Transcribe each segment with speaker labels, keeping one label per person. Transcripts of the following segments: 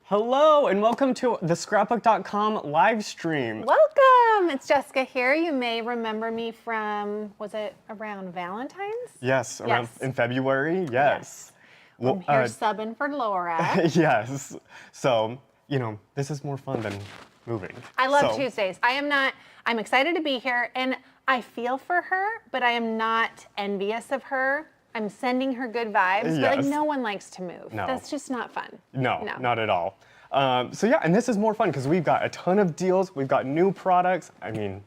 Speaker 1: Hello and welcome to the Scrapbook.com live stream.
Speaker 2: Welcome! It's Jessica here. You may remember me from, was it around Valentine's?
Speaker 1: Yes, around in February, yes.
Speaker 2: I'm here subbing for Laura.
Speaker 1: Yes. So, you know, this is more fun than moving.
Speaker 2: I love Tuesdays. I'm excited to be here and I feel for her, but I am not envious of her. I'm sending her good vibes, but like no one likes to move.
Speaker 1: No.
Speaker 2: That's just not fun.
Speaker 1: No, not at all. So yeah, and this is more fun because we've got a ton of deals. We've got new products. I mean,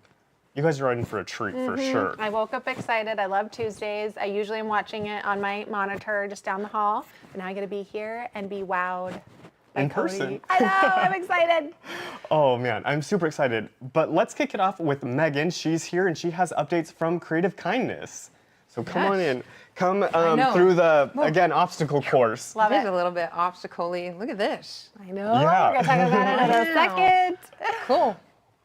Speaker 1: you guys are in for a treat for sure.
Speaker 2: I woke up excited. I love Tuesdays. I usually am watching it on my monitor just down the hall, but now I get to be here and be wowed by
Speaker 1: in
Speaker 2: Cody.
Speaker 1: person.
Speaker 2: I know, I'm excited.
Speaker 1: Oh man, I'm super excited. But let's kick it off with Megan. She's here and she has updates from Creative Kindness. So come on in. Come through the, again, obstacle course.
Speaker 2: Love
Speaker 3: It is
Speaker 2: it.
Speaker 3: a little bit obstacle-y. Look at this.
Speaker 2: I know.
Speaker 1: Yeah.
Speaker 2: We're going to talk about it in a second.
Speaker 3: Cool.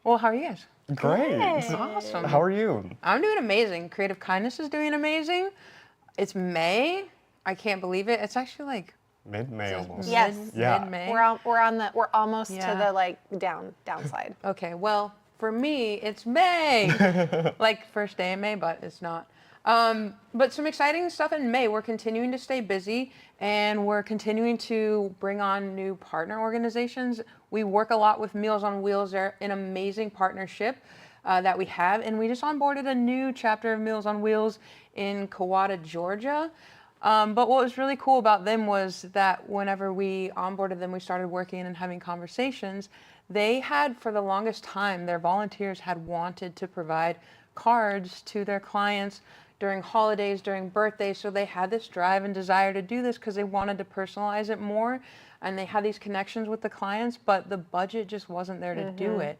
Speaker 3: Well, how are you guys?
Speaker 1: Great.
Speaker 3: Awesome.
Speaker 1: How are you?
Speaker 3: I'm doing amazing. Creative Kindness is doing amazing. It's May. I can't believe it. It's actually like
Speaker 1: Mid-May almost.
Speaker 2: Yes.
Speaker 3: mid-May.
Speaker 2: We're almost to
Speaker 3: Yeah.
Speaker 2: the like downside.
Speaker 3: Okay, well, for me, it's May. Like first day in May, but it's not. But some exciting stuff in May. We're continuing to stay busy and we're continuing to bring on new partner organizations. We work a lot with Meals on Wheels. They're an amazing partnership that we have. And we just onboarded a new chapter of Meals on Wheels in Cowata, Georgia. But what was really cool about them was that whenever we onboarded them, we started working and having conversations. They had, for the longest time, their volunteers had wanted to provide cards to their clients during holidays, during birthdays. So they had this drive and desire to do this because they wanted to personalize it more. And they had these connections with the clients, but the budget just wasn't there to do it.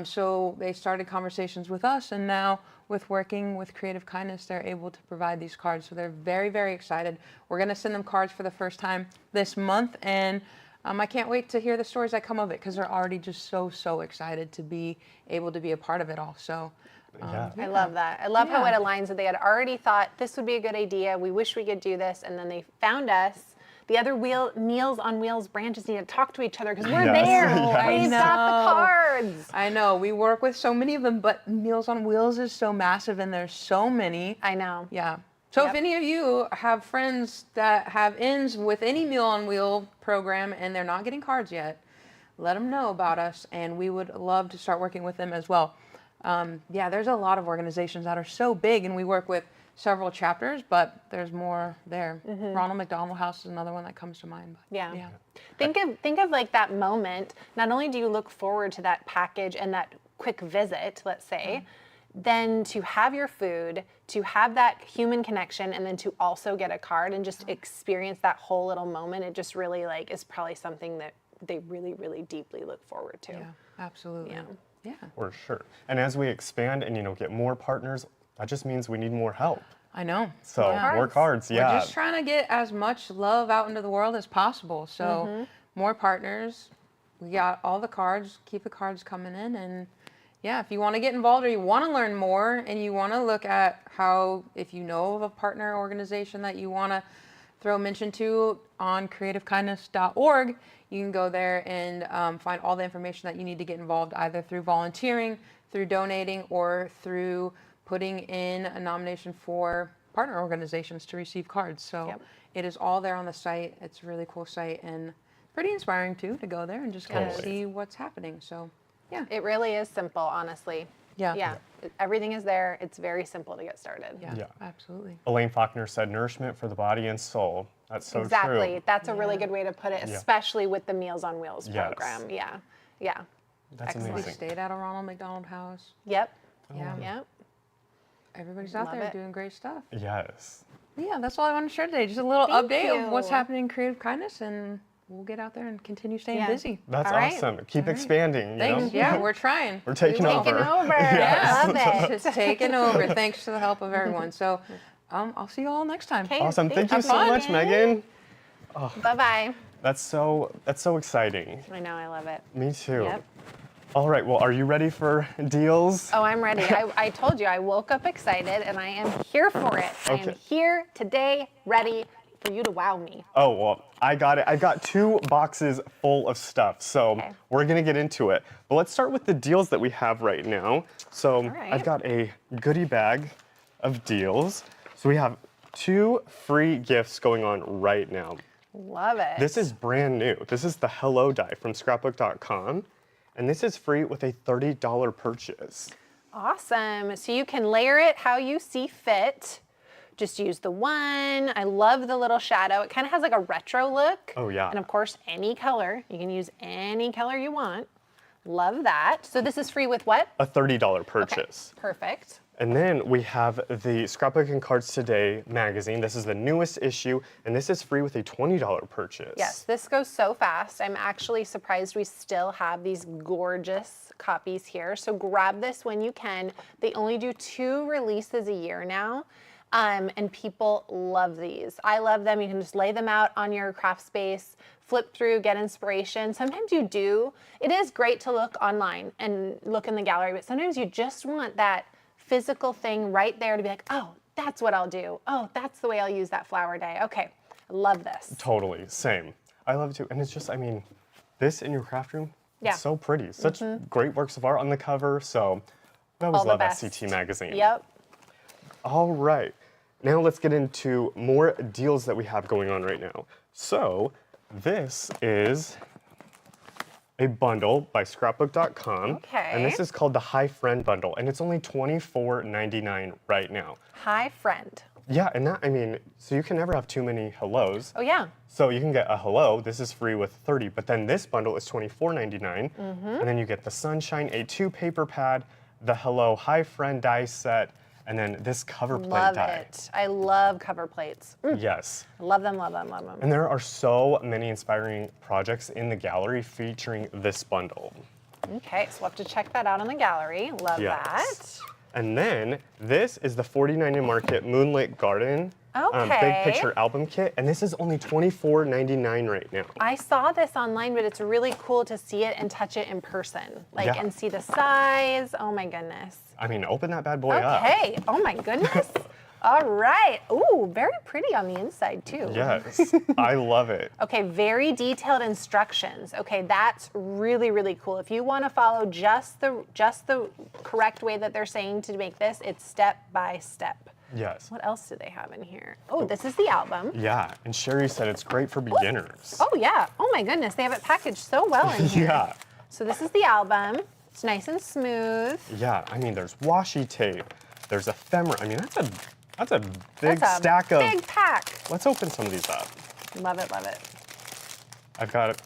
Speaker 3: So they started conversations with us, and now with working with Creative Kindness, they're able to provide these cards. So they're very, very excited. We're going to send them cards for the first time this month, and I can't wait to hear the stories that come of it because they're already just so excited to be able to be a part of it all. So
Speaker 2: I love that. I love how it aligns that they had already thought this would be a good idea. We wish we could do this. And then they found us. The other Meals on Wheels branches need to talk to each other because we're there. We've got the cards.
Speaker 3: I know. We work with so many of them, but Meals on Wheels is so massive and there's so many.
Speaker 2: I know.
Speaker 3: Yeah. So if any of you have friends that have ins with any Meal on Wheel program and they're not getting cards yet, let them know about us and we would love to start working with them as well. Yeah, there's a lot of organizations that are so big and we work with several chapters, but there's more there. Ronald McDonald House is another one that comes to mind. But
Speaker 2: Yeah. Think of like that moment. Not only do you look forward to that package and that quick visit, let's say, then to have your food, to have that human connection, and then to also get a card and just experience that whole little moment, it just really like is probably something that they really, really deeply look forward to.
Speaker 3: Yeah, absolutely. Yeah.
Speaker 1: For sure. And as we expand and, you know, get more partners, that just means we need more help.
Speaker 3: I know.
Speaker 1: So more cards,
Speaker 3: We're just trying to get as much love out into the world as possible. So more partners. We got all the cards. Keep the cards coming in. And yeah, if you want to get involved or you want to learn more and you want to look at how, if you know of a partner organization that you want to throw mention to on creativekindness.org, you can go there and find all the information that you need to get involved, either through volunteering, through donating, or through putting in a nomination for partner organizations to receive cards. So it is all there on the site. It's a really cool site and pretty inspiring too to go there and just kind of see what's happening. So yeah.
Speaker 2: It really is simple, honestly.
Speaker 3: Yeah.
Speaker 2: Everything is there. It's very simple to get started.
Speaker 3: Yeah, absolutely.
Speaker 1: Elaine Faulkner said nourishment for the body and soul. That's so
Speaker 2: Exactly.
Speaker 1: true.
Speaker 2: That's a really good way to put it, especially with the Meals on Wheels program. Yeah.
Speaker 1: That's
Speaker 3: We
Speaker 1: amazing.
Speaker 3: stayed at a Ronald McDonald House.
Speaker 2: Yep.
Speaker 3: Yeah.
Speaker 2: Yep.
Speaker 3: Everybody's out
Speaker 2: Love
Speaker 3: there
Speaker 2: it.
Speaker 3: doing great stuff.
Speaker 1: Yes.
Speaker 3: Yeah, that's all I wanted to share today. Just a little
Speaker 2: Thank
Speaker 3: update of what's
Speaker 2: you.
Speaker 3: happening in Creative Kindness, and we'll get out there and continue staying busy.
Speaker 1: That's
Speaker 2: All right.
Speaker 1: awesome. Keep expanding. You
Speaker 3: Thanks.
Speaker 1: know?
Speaker 3: Yeah, we're trying.
Speaker 1: We're taking
Speaker 2: Taking
Speaker 1: over.
Speaker 2: over.
Speaker 1: Yes.
Speaker 2: Love it.
Speaker 3: It's taking over. Thanks to the help of everyone. So I'll see you all next time.
Speaker 2: Okay,
Speaker 1: Awesome. Thank you
Speaker 2: thanks,
Speaker 1: so much, Megan.
Speaker 2: Bye-bye.
Speaker 1: That's so exciting.
Speaker 2: I know, I love it.
Speaker 1: Me too.
Speaker 2: Yep.
Speaker 1: All right, well, are you ready for deals?
Speaker 2: Oh, I'm ready. I told you, I woke up excited and I am here for it. I am
Speaker 1: Okay.
Speaker 2: here today, ready for you to wow me.
Speaker 1: Oh, well, I got it. I've got 2 boxes full of stuff, so
Speaker 2: Okay.
Speaker 1: we're gonna get into it. But let's start with the deals that we have right now. So
Speaker 2: right.
Speaker 1: I've got a goodie bag of deals. So we have 2 free gifts going on right now.
Speaker 2: Love it.
Speaker 1: This is brand new. This is the Hello Die from Scrapbook.com, and this is free with a $30 purchase.
Speaker 2: Awesome. So you can layer it how you see fit. Just use the one. I love the little shadow. It kind of has like a retro look.
Speaker 1: Oh, yeah.
Speaker 2: And of course, any color. You can use any color you want. Love that. So this is free with what?
Speaker 1: A $30
Speaker 2: Okay,
Speaker 1: purchase.
Speaker 2: perfect.
Speaker 1: And then we have the Scrapbook and Cards Today magazine. This is the newest issue, and this is free with a $20 purchase.
Speaker 2: Yes, this goes so fast. I'm actually surprised we still have these gorgeous copies here. So grab this when you can. They only do 2 releases a year now. And people love these. I love them. You can just lay them out on your craft space, flip through, get inspiration. Sometimes you do. It is great to look online and look in the gallery, but sometimes you just want that physical thing right there to be like, oh, that's what I'll do. Oh, that's the way I'll use that flower day. Okay, I love this.
Speaker 1: Totally, same. I love it too. And it's just, I mean, this in your craft room,
Speaker 2: Yeah.
Speaker 1: it's so pretty. Such great works of art on the cover. So I always
Speaker 2: All the
Speaker 1: love
Speaker 2: best.
Speaker 1: SCT magazine.
Speaker 2: Yep.
Speaker 1: All right. Now let's get into more deals that we have going on right now. So this is a bundle by Scrapbook.com.
Speaker 2: Okay.
Speaker 1: And this is called the Hi Friend Bundle. And it's only $24.99 right now.
Speaker 2: Hi, friend.
Speaker 1: Yeah, and that, I mean, so you can never have too many hellos.
Speaker 2: Oh, yeah.
Speaker 1: So you can get a hello, this is free with 30, but then this bundle is $24.99. And then you get the Sunshine A2 paper pad, the Hello Hi Friend die set, and then this cover plate
Speaker 2: Love
Speaker 1: die.
Speaker 2: it. I love cover plates.
Speaker 1: Yes.
Speaker 2: Love them, love them, love them.
Speaker 1: And there are so many inspiring projects in the gallery featuring this bundle.
Speaker 2: Okay, so we'll have to check that out in the gallery. Love
Speaker 1: Yes.
Speaker 2: that.
Speaker 1: And then this is the 49 in Market Moonlit Garden
Speaker 2: Okay.
Speaker 1: Big Picture Album Kit, and this is only $24.99 right now.
Speaker 2: I saw this online, but it's really cool to see it and touch it in person. Like,
Speaker 1: Yeah.
Speaker 2: and see the size. Oh my goodness.
Speaker 1: I mean, open that bad boy up.
Speaker 2: Okay, oh my goodness. All right. Ooh, very pretty on the inside too.
Speaker 1: Yes, I love it.
Speaker 2: Okay, very detailed instructions. Okay, that's really, really cool. If you want to follow just the correct way that they're saying to make this, it's step by step.
Speaker 1: Yes.
Speaker 2: What else do they have in here? Oh, this is the album.
Speaker 1: Yeah, and Sherry said it's great for beginners.
Speaker 2: Oh yeah. Oh my goodness, they have it packaged so well in here.
Speaker 1: Yeah.
Speaker 2: So this is the album. It's nice and smooth.
Speaker 1: Yeah, I mean, there's washi tape, there's ephemera. I mean, that's a big
Speaker 2: That's a
Speaker 1: stack of.
Speaker 2: big pack.
Speaker 1: Let's open some of these up.
Speaker 2: Love it, love it.
Speaker 1: I've got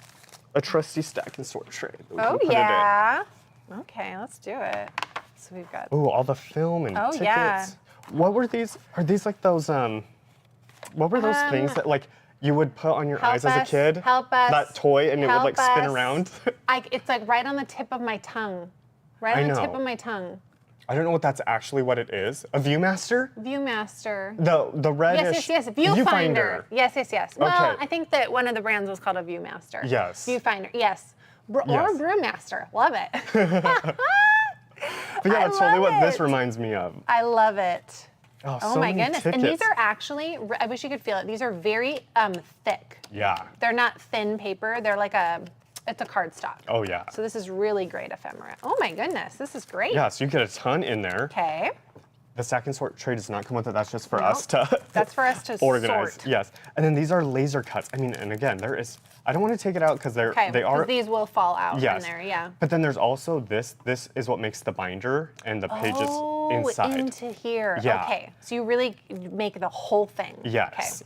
Speaker 1: a trusty stack and sort tray. that we
Speaker 2: Oh
Speaker 1: can put it in.
Speaker 2: yeah. Okay, let's do it. So we've got.
Speaker 1: Ooh, all the film and
Speaker 2: Oh,
Speaker 1: tickets.
Speaker 2: yeah.
Speaker 1: What were these? Are these like those what were those things that like you would put on your
Speaker 2: Help
Speaker 1: eyes as a
Speaker 2: us,
Speaker 1: kid?
Speaker 2: help us,
Speaker 1: That toy and it would
Speaker 2: help
Speaker 1: like spin
Speaker 2: us.
Speaker 1: around.
Speaker 2: It's like right on the tip of my tongue. Right
Speaker 1: I
Speaker 2: on the tip
Speaker 1: know.
Speaker 2: of my tongue.
Speaker 1: I don't know what that's actually what it is. A Viewmaster?
Speaker 2: Viewmaster.
Speaker 1: The reddish.
Speaker 2: Yes. Viewfinder. Yes. Well,
Speaker 1: Okay.
Speaker 2: I think that one of the brands was called a Viewmaster.
Speaker 1: Yes.
Speaker 2: Viewfinder. Yes. Or
Speaker 1: Yes.
Speaker 2: Brewmaster. Love it.
Speaker 1: But yeah,
Speaker 2: I
Speaker 1: that's totally
Speaker 2: love
Speaker 1: what this
Speaker 2: it.
Speaker 1: reminds me of.
Speaker 2: I love it.
Speaker 1: Oh,
Speaker 2: Oh
Speaker 1: so
Speaker 2: my
Speaker 1: many
Speaker 2: goodness. And these
Speaker 1: tickets.
Speaker 2: are actually, I wish you could feel it. These are very thick.
Speaker 1: Yeah.
Speaker 2: They're not thin paper. They're like it's a cardstock.
Speaker 1: Oh yeah.
Speaker 2: So this is really great ephemera. Oh my goodness, this is great.
Speaker 1: Yeah, so you get a ton in there.
Speaker 2: Okay.
Speaker 1: The stack and sort tray does not come with it. That's just for us to
Speaker 2: That's for us to
Speaker 1: organize.
Speaker 2: sort.
Speaker 1: Yes. And then these are laser cuts. I mean, and again, there is. I don't want to take it out because they
Speaker 2: Okay,
Speaker 1: are.
Speaker 2: because these will fall out
Speaker 1: Yes.
Speaker 2: in there, yeah.
Speaker 1: But then there's also this. This is what makes the binder and the pages
Speaker 2: Oh,
Speaker 1: inside.
Speaker 2: into here.
Speaker 1: Yeah.
Speaker 2: Okay, so you really make the whole thing.
Speaker 1: Yes.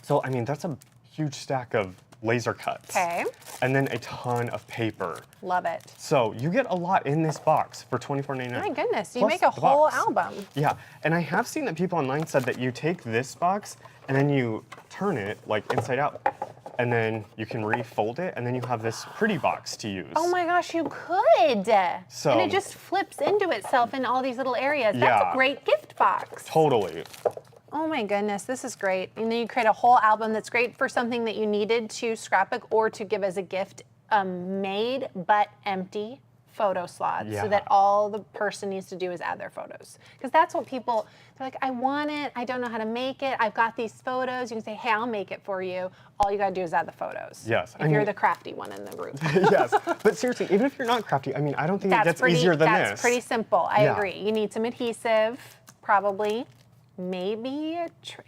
Speaker 1: So I mean, that's a huge stack of laser cuts.
Speaker 2: Okay.
Speaker 1: And then a ton of paper.
Speaker 2: Love it.
Speaker 1: So you get a lot in this box for $24.99.
Speaker 2: My goodness, you
Speaker 1: Plus
Speaker 2: make a
Speaker 1: the
Speaker 2: whole
Speaker 1: box.
Speaker 2: album.
Speaker 1: Yeah, and I have seen that people online said that you take this box and then you turn it like inside out, and then you can refold it, and then you have this pretty box to use.
Speaker 2: Oh my gosh, you could.
Speaker 1: So-
Speaker 2: and it just flips into itself in all these little areas. That's
Speaker 1: Yeah.
Speaker 2: a great gift box.
Speaker 1: Totally.
Speaker 2: Oh my goodness, this is great. And then you create a whole album that's great for something that you needed to scrapbook or to give as a gift, made but empty photo slots
Speaker 1: Yeah.
Speaker 2: so that all the person needs to do is add their photos. Because that's what people, they're like, I want it, I don't know how to make it, I've got these photos. You can say, hey, I'll make it for you. All you gotta do is add the photos.
Speaker 1: Yes,
Speaker 2: If you're the crafty one in the group.
Speaker 1: Yes, but seriously, even if you're not crafty, I mean, I don't think it gets easier than this.
Speaker 2: That's pretty simple, I
Speaker 1: Yeah.
Speaker 2: agree. You need some adhesive, probably. Maybe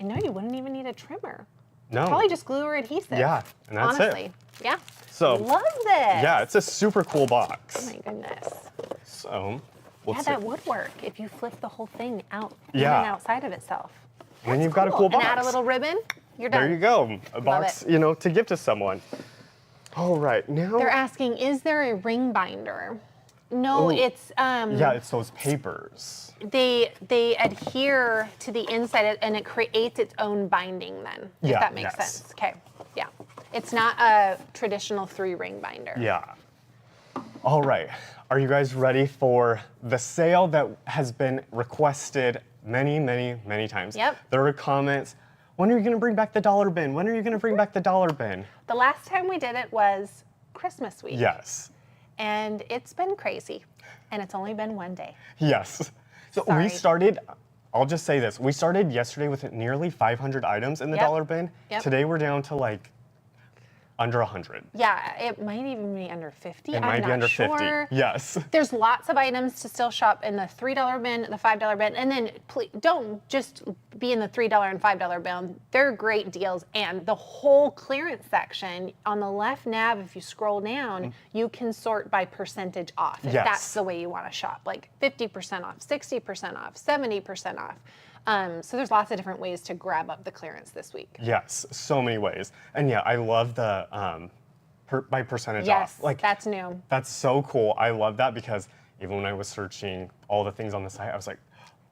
Speaker 2: no, you wouldn't even need a trimmer.
Speaker 1: No.
Speaker 2: Probably just glue or adhesive.
Speaker 1: Yeah, and that's it.
Speaker 2: honestly. Yeah.
Speaker 1: So,
Speaker 2: love this.
Speaker 1: Yeah, it's a super cool
Speaker 2: Oh
Speaker 1: box.
Speaker 2: my goodness.
Speaker 1: So,
Speaker 2: Yeah,
Speaker 1: let's
Speaker 2: that
Speaker 1: see.
Speaker 2: would work if you flip the whole thing out,
Speaker 1: Yeah.
Speaker 2: even outside of itself.
Speaker 1: And then you've got a cool box.
Speaker 2: And add a little ribbon. You're done.
Speaker 1: There you go. A box,
Speaker 2: it.
Speaker 1: you know, to give to someone. All right, now.
Speaker 2: They're asking, is there a ring binder? No,
Speaker 1: Oh,
Speaker 2: it's
Speaker 1: Yeah, it's those papers.
Speaker 2: they adhere to the inside and it creates its own binding then, if
Speaker 1: Yeah,
Speaker 2: that makes
Speaker 1: yes.
Speaker 2: sense. Okay, yeah. It's not a traditional 3-ring binder.
Speaker 1: Yeah. All right. Are you guys ready for the sale that has been requested many, many, many times?
Speaker 2: Yep.
Speaker 1: There were comments. When are you going to bring back the dollar bin? When are you going to bring back the dollar bin?
Speaker 2: The last time we did it was Christmas week.
Speaker 1: Yes.
Speaker 2: And it's been crazy. And it's only been one day.
Speaker 1: Yes. So
Speaker 2: Sorry.
Speaker 1: we started, I'll just say this. We started yesterday with nearly 500 items in the
Speaker 2: Yep.
Speaker 1: dollar bin.
Speaker 2: Yep.
Speaker 1: Today we're down to like under 100.
Speaker 2: Yeah, it might even be under 50.
Speaker 1: It
Speaker 2: I'm
Speaker 1: might
Speaker 2: not
Speaker 1: be under
Speaker 2: sure.
Speaker 1: 50. Yes.
Speaker 2: There's lots of items to still shop in the $3 bin, the $5 bin, and then please don't just be in the $3 and $5 bin. They're great deals, and the whole clearance section on the left nav, if you scroll down, you can sort by percentage off. If
Speaker 1: Yes.
Speaker 2: that's the way you want to shop, like 50% off, 60% off, 70% off. So there's lots of different ways to grab up the clearance this week.
Speaker 1: Yes, so many ways. And yeah, I love the by percentage
Speaker 2: Yes,
Speaker 1: off. Like
Speaker 2: that's new.
Speaker 1: that's so cool. I love that because even when I was searching all the things on the site, I was like,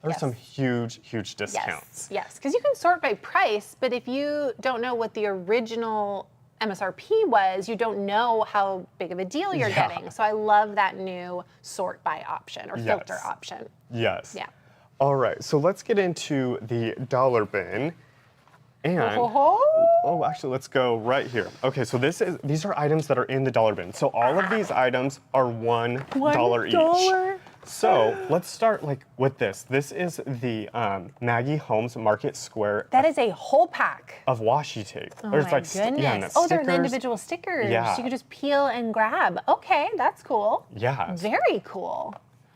Speaker 1: there's
Speaker 2: Yes.
Speaker 1: some huge, huge discounts.
Speaker 2: Yes, because you can sort by price, but if you don't know what the original MSRP was, you don't know how big of a deal you're
Speaker 1: Yeah.
Speaker 2: getting. So I love that new sort by option or filter
Speaker 1: Yes.
Speaker 2: option.
Speaker 1: Yes.
Speaker 2: Yeah.
Speaker 1: All right, so let's get into the dollar bin. And oh, actually, let's go right here. Okay, so these are items that are in the dollar bin. So all of these items are $1 each. So let's start like with this. This is the Maggie Holmes Market Square
Speaker 2: That is a whole pack.
Speaker 1: of washi tape.
Speaker 2: Oh
Speaker 1: There's
Speaker 2: my
Speaker 1: like
Speaker 2: goodness.
Speaker 1: and the
Speaker 2: Oh, they're the
Speaker 1: stickers.
Speaker 2: individual stickers.
Speaker 1: Yeah.
Speaker 2: You can just peel and grab. Okay, that's cool.
Speaker 1: Yeah.
Speaker 2: Very cool.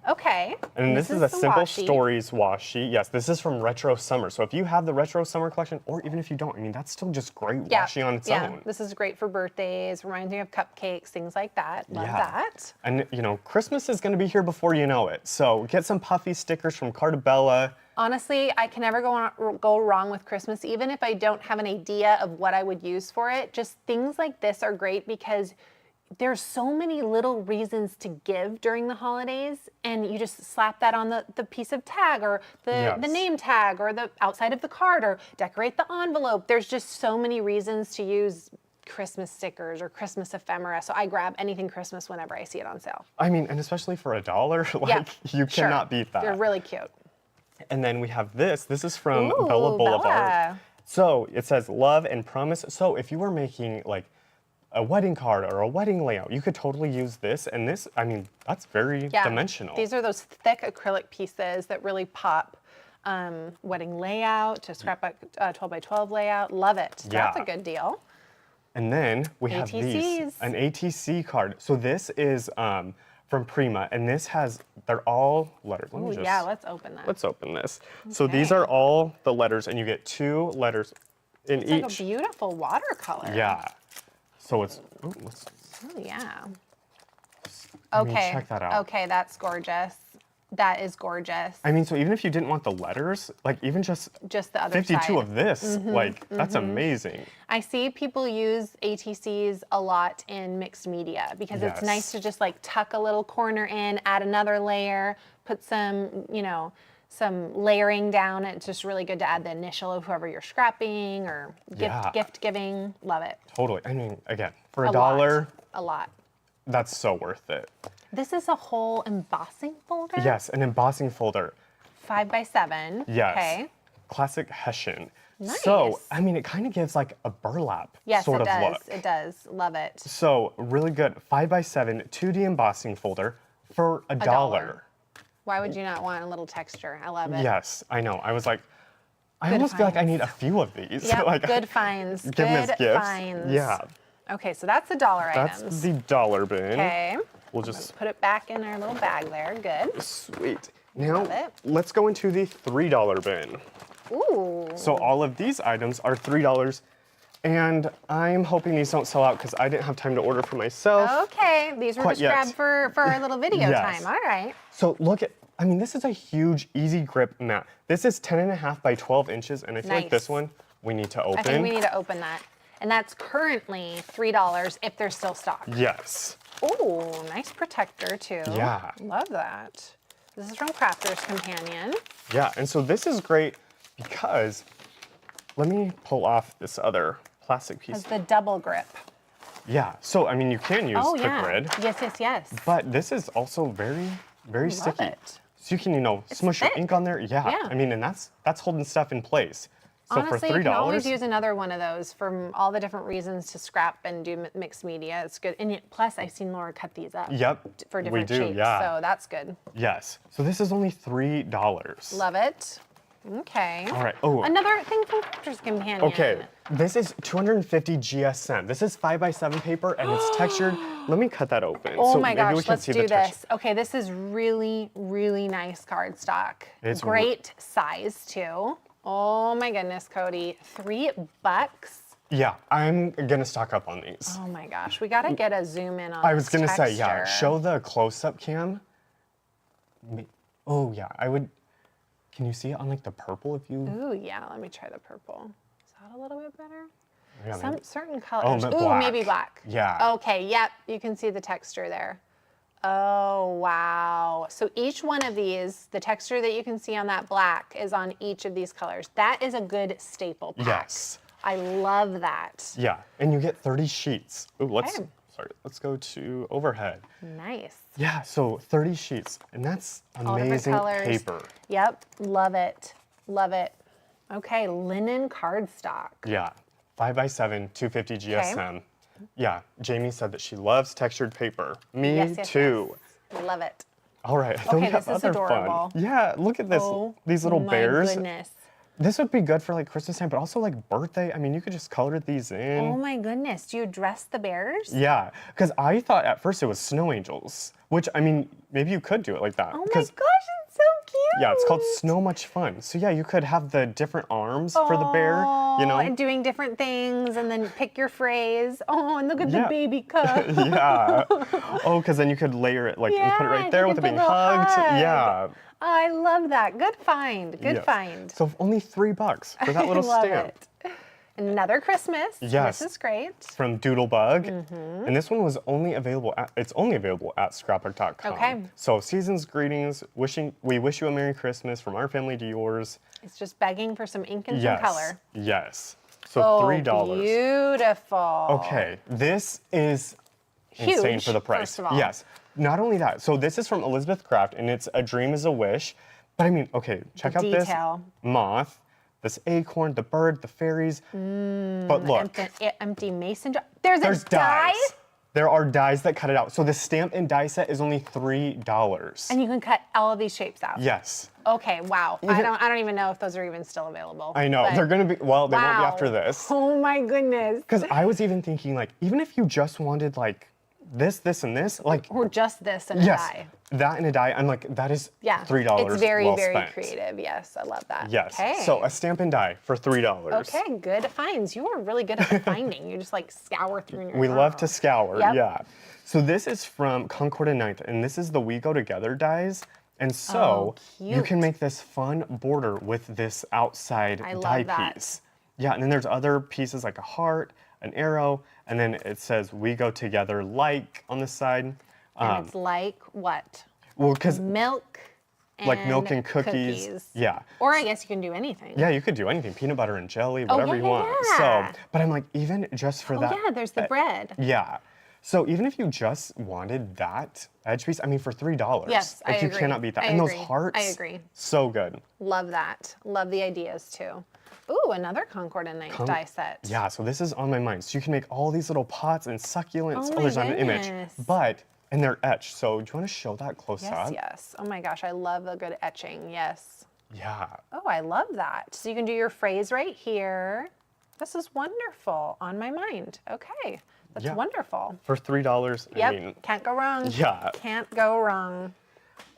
Speaker 2: Okay.
Speaker 1: And this is a
Speaker 2: the
Speaker 1: Simple
Speaker 2: washi.
Speaker 1: Stories washi. Yes, this is from Retro Summer. So if you have the Retro Summer collection, or even if you don't, I mean, that's still just great washi on its own.
Speaker 2: This is great for birthdays, reminds me of cupcakes, things like that. Love
Speaker 1: Yeah.
Speaker 2: that.
Speaker 1: And you know, Christmas is going to be here before you know it. So get some puffy stickers from Cartabella.
Speaker 2: Honestly, I can never go wrong with Christmas, even if I don't have an idea of what I would use for it. Just things like this are great because there's so many little reasons to give during the holidays, and you just slap that on the piece of tag or the
Speaker 1: Yes.
Speaker 2: name tag or the outside of the card or decorate the envelope. There's just so many reasons to use Christmas stickers or Christmas ephemera. So I grab anything Christmas whenever I see it on sale.
Speaker 1: I mean, and especially for $1, like
Speaker 2: Yeah,
Speaker 1: you
Speaker 2: sure.
Speaker 1: cannot beat that.
Speaker 2: They're really cute.
Speaker 1: And then we have this. This is from
Speaker 2: Ooh,
Speaker 1: Bella Boulevard.
Speaker 2: Bella.
Speaker 1: So it says love and promise. So if you were making like a wedding card or a wedding layout, you could totally use this. And this, I mean, that's very dimensional.
Speaker 2: These are those thick acrylic pieces that really pop. Wedding layout to scrapbook 12 by 12 layout. Love it.
Speaker 1: Yeah.
Speaker 2: That's a good deal.
Speaker 1: And then we have these,
Speaker 2: ATCs.
Speaker 1: an ATC card. So this is from Prima, and this has, they're all letters. Let me
Speaker 2: Ooh,
Speaker 1: just,
Speaker 2: yeah, let's open that.
Speaker 1: let's open this. So these are all the letters, and you get 2 letters in
Speaker 2: It's
Speaker 1: each.
Speaker 2: like a beautiful watercolor.
Speaker 1: Yeah. So it's, ooh, let's,
Speaker 2: Oh, yeah.
Speaker 1: I mean,
Speaker 2: Okay.
Speaker 1: check that out.
Speaker 2: Okay, that's gorgeous. That is gorgeous.
Speaker 1: I mean, so even if you didn't want the letters, like even just
Speaker 2: Just the other
Speaker 1: 52
Speaker 2: side.
Speaker 1: of this, like that's amazing.
Speaker 2: I see people use ATCs a lot in mixed media because it's
Speaker 1: Yes.
Speaker 2: nice to just like tuck a little corner in, add another layer, put some, some layering down. It's just really good to add the initial of whoever you're scrapping or
Speaker 1: Yeah.
Speaker 2: gift giving. Love it.
Speaker 1: Totally. I mean, again, for
Speaker 2: A
Speaker 1: a dollar,
Speaker 2: lot. A lot.
Speaker 1: that's so worth it.
Speaker 2: This is a whole embossing folder?
Speaker 1: Yes, an embossing folder.
Speaker 2: 5x7.
Speaker 1: Yes.
Speaker 2: Okay.
Speaker 1: Classic Hessian.
Speaker 2: Nice.
Speaker 1: So, I mean, it kind of gives like a burlap
Speaker 2: Yes,
Speaker 1: sort
Speaker 2: it
Speaker 1: of
Speaker 2: does.
Speaker 1: look.
Speaker 2: It does. Love it.
Speaker 1: So, really good 5x7 2D embossing folder, for $1.
Speaker 2: $1. Why would you not want a little texture? I love it.
Speaker 1: Yes, I know. I was like, I
Speaker 2: Good
Speaker 1: almost feel like I
Speaker 2: finds.
Speaker 1: need a few of these.
Speaker 2: Yep,
Speaker 1: Like,
Speaker 2: good finds.
Speaker 1: give them as
Speaker 2: Good
Speaker 1: gifts.
Speaker 2: finds.
Speaker 1: Yeah,
Speaker 2: Okay, so that's the dollar
Speaker 1: that's
Speaker 2: items.
Speaker 1: the dollar bin.
Speaker 2: Okay.
Speaker 1: We'll just
Speaker 2: Put it back in our little bag there. Good.
Speaker 1: sweet. Now
Speaker 2: Love it.
Speaker 1: let's go into the $3 bin.
Speaker 2: Ooh.
Speaker 1: So all of these items are $3, and I'm hoping these don't sell out because I didn't have time to order for myself.
Speaker 2: Okay, these were
Speaker 1: Quite
Speaker 2: just
Speaker 1: yet.
Speaker 2: grabbed for our little video
Speaker 1: Yes.
Speaker 2: time. All right.
Speaker 1: So look at, I mean, this is a huge, easy grip mat. This is 10.5 by 12 inches, and I feel like this
Speaker 2: Nice.
Speaker 1: one we need to open.
Speaker 2: I think we need to open that. And that's currently $3 if there's still stock.
Speaker 1: Yes.
Speaker 2: Ooh, nice protector too.
Speaker 1: Yeah.
Speaker 2: Love that. This is from Crafter's Companion.
Speaker 1: Yeah, and so this is great because, let me pull off this other plastic piece.
Speaker 2: Has the double grip.
Speaker 1: Yeah, so I mean, you can use
Speaker 2: Oh
Speaker 1: the
Speaker 2: yeah.
Speaker 1: grid,
Speaker 2: Yes, yes, yes.
Speaker 1: but this is also very, very
Speaker 2: Love
Speaker 1: sticky.
Speaker 2: it.
Speaker 1: So you can, you know, smush your
Speaker 2: thick.
Speaker 1: ink on there. Yeah,
Speaker 2: Yeah.
Speaker 1: I mean, and that's holding stuff in place. So
Speaker 2: Honestly,
Speaker 1: for
Speaker 2: you
Speaker 1: $3,
Speaker 2: can always use another one of those for all the different reasons to scrap and do mixed media. It's good. And plus, I've seen Laura cut these up
Speaker 1: Yep,
Speaker 2: for
Speaker 1: we
Speaker 2: different
Speaker 1: do,
Speaker 2: shapes.
Speaker 1: yeah.
Speaker 2: So that's good.
Speaker 1: Yes, so this is only $3.
Speaker 2: Love it. Okay.
Speaker 1: All right, oh.
Speaker 2: Another thing from Crafter's Companion.
Speaker 1: Okay, this is 250 GSM. This is 5x7 paper and it's textured. Let me cut that open.
Speaker 2: Oh
Speaker 1: so
Speaker 2: my
Speaker 1: maybe we
Speaker 2: gosh,
Speaker 1: can
Speaker 2: let's
Speaker 1: see
Speaker 2: do
Speaker 1: the texture.
Speaker 2: this. Okay, this is really, really nice cardstock.
Speaker 1: It's
Speaker 2: Great size too. Oh my goodness, Cody. $3.
Speaker 1: Yeah, I'm gonna stock up on these.
Speaker 2: Oh my gosh, we gotta get a zoom in on
Speaker 1: I was
Speaker 2: this
Speaker 1: gonna say, yeah,
Speaker 2: texture.
Speaker 1: show the close-up cam. Oh yeah, I would, can you see it on like the purple if you?
Speaker 2: Ooh, yeah, let me try the purple. Is that a little bit better?
Speaker 1: Yeah,
Speaker 2: Some
Speaker 1: maybe.
Speaker 2: certain colors.
Speaker 1: but
Speaker 2: Ooh,
Speaker 1: black.
Speaker 2: maybe black.
Speaker 1: Yeah.
Speaker 2: Okay, yep, you can see the texture there. Oh, wow. So each one of these, the texture that you can see on that black is on each of these colors. That is a good staple pack.
Speaker 1: Yes.
Speaker 2: I love that.
Speaker 1: Yeah, and you get 30 sheets. Ooh,
Speaker 2: Okay.
Speaker 1: let's go to overhead.
Speaker 2: Nice.
Speaker 1: Yeah, so 30 sheets, and that's
Speaker 2: All different
Speaker 1: amazing
Speaker 2: colors.
Speaker 1: paper.
Speaker 2: Yep, love it. Love it. Okay, linen cardstock.
Speaker 1: Yeah, 5x7, 250 GSM. Yeah, Jamie said that she loves textured paper. Me
Speaker 2: Yes, yes,
Speaker 1: too.
Speaker 2: yes. Love it.
Speaker 1: All right, then we
Speaker 2: Okay,
Speaker 1: have
Speaker 2: this is
Speaker 1: other
Speaker 2: adorable.
Speaker 1: fun. Yeah, look at this.
Speaker 2: Oh,
Speaker 1: These little
Speaker 2: my
Speaker 1: bears.
Speaker 2: goodness.
Speaker 1: This would be good for like Christmas time, but also like birthday. I mean, you could just color these in.
Speaker 2: Oh my goodness. Do you dress the bears?
Speaker 1: Yeah, because I thought at first it was snow angels, which I mean, maybe you could do it like that.
Speaker 2: Oh my
Speaker 1: 'cause,
Speaker 2: gosh, it's so cute.
Speaker 1: yeah, it's called Snow Much Fun. So yeah, you could have the different arms for the bear, you know?
Speaker 2: And doing different things and then pick your phrase. Oh, and look at the
Speaker 1: Yeah.
Speaker 2: baby cup.
Speaker 1: Yeah. Oh, because then you could layer it, like put it
Speaker 2: Yeah,
Speaker 1: right
Speaker 2: you
Speaker 1: there
Speaker 2: could
Speaker 1: with it
Speaker 2: put
Speaker 1: being
Speaker 2: a little
Speaker 1: hugged.
Speaker 2: hug.
Speaker 1: Yeah.
Speaker 2: I love that. Good find. Good
Speaker 1: Yes.
Speaker 2: find.
Speaker 1: So only $3 for that little
Speaker 2: Love
Speaker 1: stamp.
Speaker 2: it. Another Christmas.
Speaker 1: Yes.
Speaker 2: This is great.
Speaker 1: From Doodlebug.
Speaker 2: Mm-hmm.
Speaker 1: And this one was only available at, it's only available at Scrapbook.com.
Speaker 2: Okay.
Speaker 1: So season's greetings, we wish you a Merry Christmas from our family to yours.
Speaker 2: It's just begging for some ink and
Speaker 1: Yes.
Speaker 2: some color.
Speaker 1: Yes. So
Speaker 2: Oh,
Speaker 1: $3.
Speaker 2: beautiful.
Speaker 1: Okay, this is insane
Speaker 2: Huge,
Speaker 1: for the price.
Speaker 2: first of all.
Speaker 1: Yes. Not only that, so this is from Elizabeth Craft and it's A Dream is a Wish. But I mean, okay, check out
Speaker 2: detail.
Speaker 1: this moth, this acorn, the bird, the fairies. But look,
Speaker 2: Empty mason jar. There's
Speaker 1: there's
Speaker 2: a die?
Speaker 1: dies. There are dies that cut it out. So the stamp and die set is only $3.
Speaker 2: And you can cut all of these shapes out.
Speaker 1: Yes.
Speaker 2: Okay, wow.
Speaker 1: Even-
Speaker 2: I don't even know if those are even still available.
Speaker 1: I know.
Speaker 2: but-
Speaker 1: They're gonna be, well, they won't be
Speaker 2: Wow.
Speaker 1: after this.
Speaker 2: Oh my goodness.
Speaker 1: Because I was even thinking like, even if you just wanted like this, and this, like,
Speaker 2: Or just this and a
Speaker 1: yes,
Speaker 2: die.
Speaker 1: that and a die, I'm like, that is
Speaker 2: Yeah.
Speaker 1: $3
Speaker 2: It's very,
Speaker 1: well
Speaker 2: very
Speaker 1: spent.
Speaker 2: creative. Yes, I love that.
Speaker 1: Yes.
Speaker 2: Okay.
Speaker 1: So a stamp and die for $3.
Speaker 2: Okay, good finds. You are really good at finding. You just like scour through your
Speaker 1: We love to scour,
Speaker 2: Yep.
Speaker 1: yeah. So this is from Concord and Ninth, and this is the We Go Together dies. And so
Speaker 2: Oh,
Speaker 1: you
Speaker 2: cute.
Speaker 1: can make this fun border with this outside
Speaker 2: I
Speaker 1: die
Speaker 2: love that.
Speaker 1: piece. Yeah, and then there's other pieces like a heart, an arrow, and then it says We Go Together like on the side.
Speaker 2: And it's like what?
Speaker 1: Well, because
Speaker 2: Milk and
Speaker 1: like milk and cookies. Yeah.
Speaker 2: Or I guess you can do anything.
Speaker 1: Yeah, you could do anything, peanut butter and jelly, whatever you want.
Speaker 2: yeah.
Speaker 1: So, but I'm like, even just for
Speaker 2: Oh
Speaker 1: that.
Speaker 2: yeah, there's the bread.
Speaker 1: Yeah. So even if you just wanted that edge piece, I mean, for $3,
Speaker 2: Yes, I
Speaker 1: like you
Speaker 2: agree.
Speaker 1: cannot beat that.
Speaker 2: I
Speaker 1: And
Speaker 2: agree.
Speaker 1: those hearts,
Speaker 2: I agree.
Speaker 1: so good.
Speaker 2: Love that. Love the ideas too. Ooh, another Concord and Ninth die set.
Speaker 1: Yeah, so this is on my mind. So you can make all these little pots and succulents.
Speaker 2: Oh my
Speaker 1: there's not an image.
Speaker 2: goodness.
Speaker 1: But and they're etched. So do you want to show that close
Speaker 2: Yes,
Speaker 1: up?
Speaker 2: yes. Oh my gosh, I love a good etching. Yes.
Speaker 1: Yeah.
Speaker 2: Oh, I love that. So you can do your phrase right here. This is wonderful. On my mind. Okay. That's
Speaker 1: Yeah.
Speaker 2: wonderful.
Speaker 1: For $3,
Speaker 2: Yep.
Speaker 1: I mean,
Speaker 2: Can't go wrong.
Speaker 1: yeah.
Speaker 2: Can't go wrong.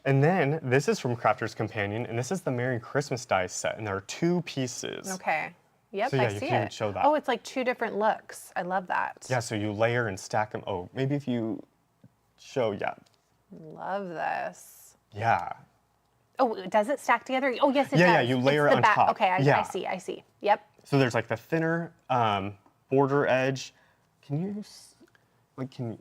Speaker 1: And then this is from Crafter's Companion, and this is the Merry Christmas die set, and there are 2 pieces.
Speaker 2: Okay. Yep,
Speaker 1: So yeah,
Speaker 2: I
Speaker 1: you
Speaker 2: see
Speaker 1: can
Speaker 2: it.
Speaker 1: show that.
Speaker 2: Oh, it's like 2 different looks. I love that.
Speaker 1: Yeah, so you layer and stack them. Oh, maybe if you show, yeah.
Speaker 2: Love this.
Speaker 1: Yeah.
Speaker 2: Oh, does it stack together? Oh, yes, it does.
Speaker 1: Yeah, you layer
Speaker 2: It's
Speaker 1: it
Speaker 2: the
Speaker 1: on
Speaker 2: back.
Speaker 1: top.
Speaker 2: Okay, I
Speaker 1: Yeah.
Speaker 2: I see. Yep.
Speaker 1: So there's like the thinner border edge. Can you, can you,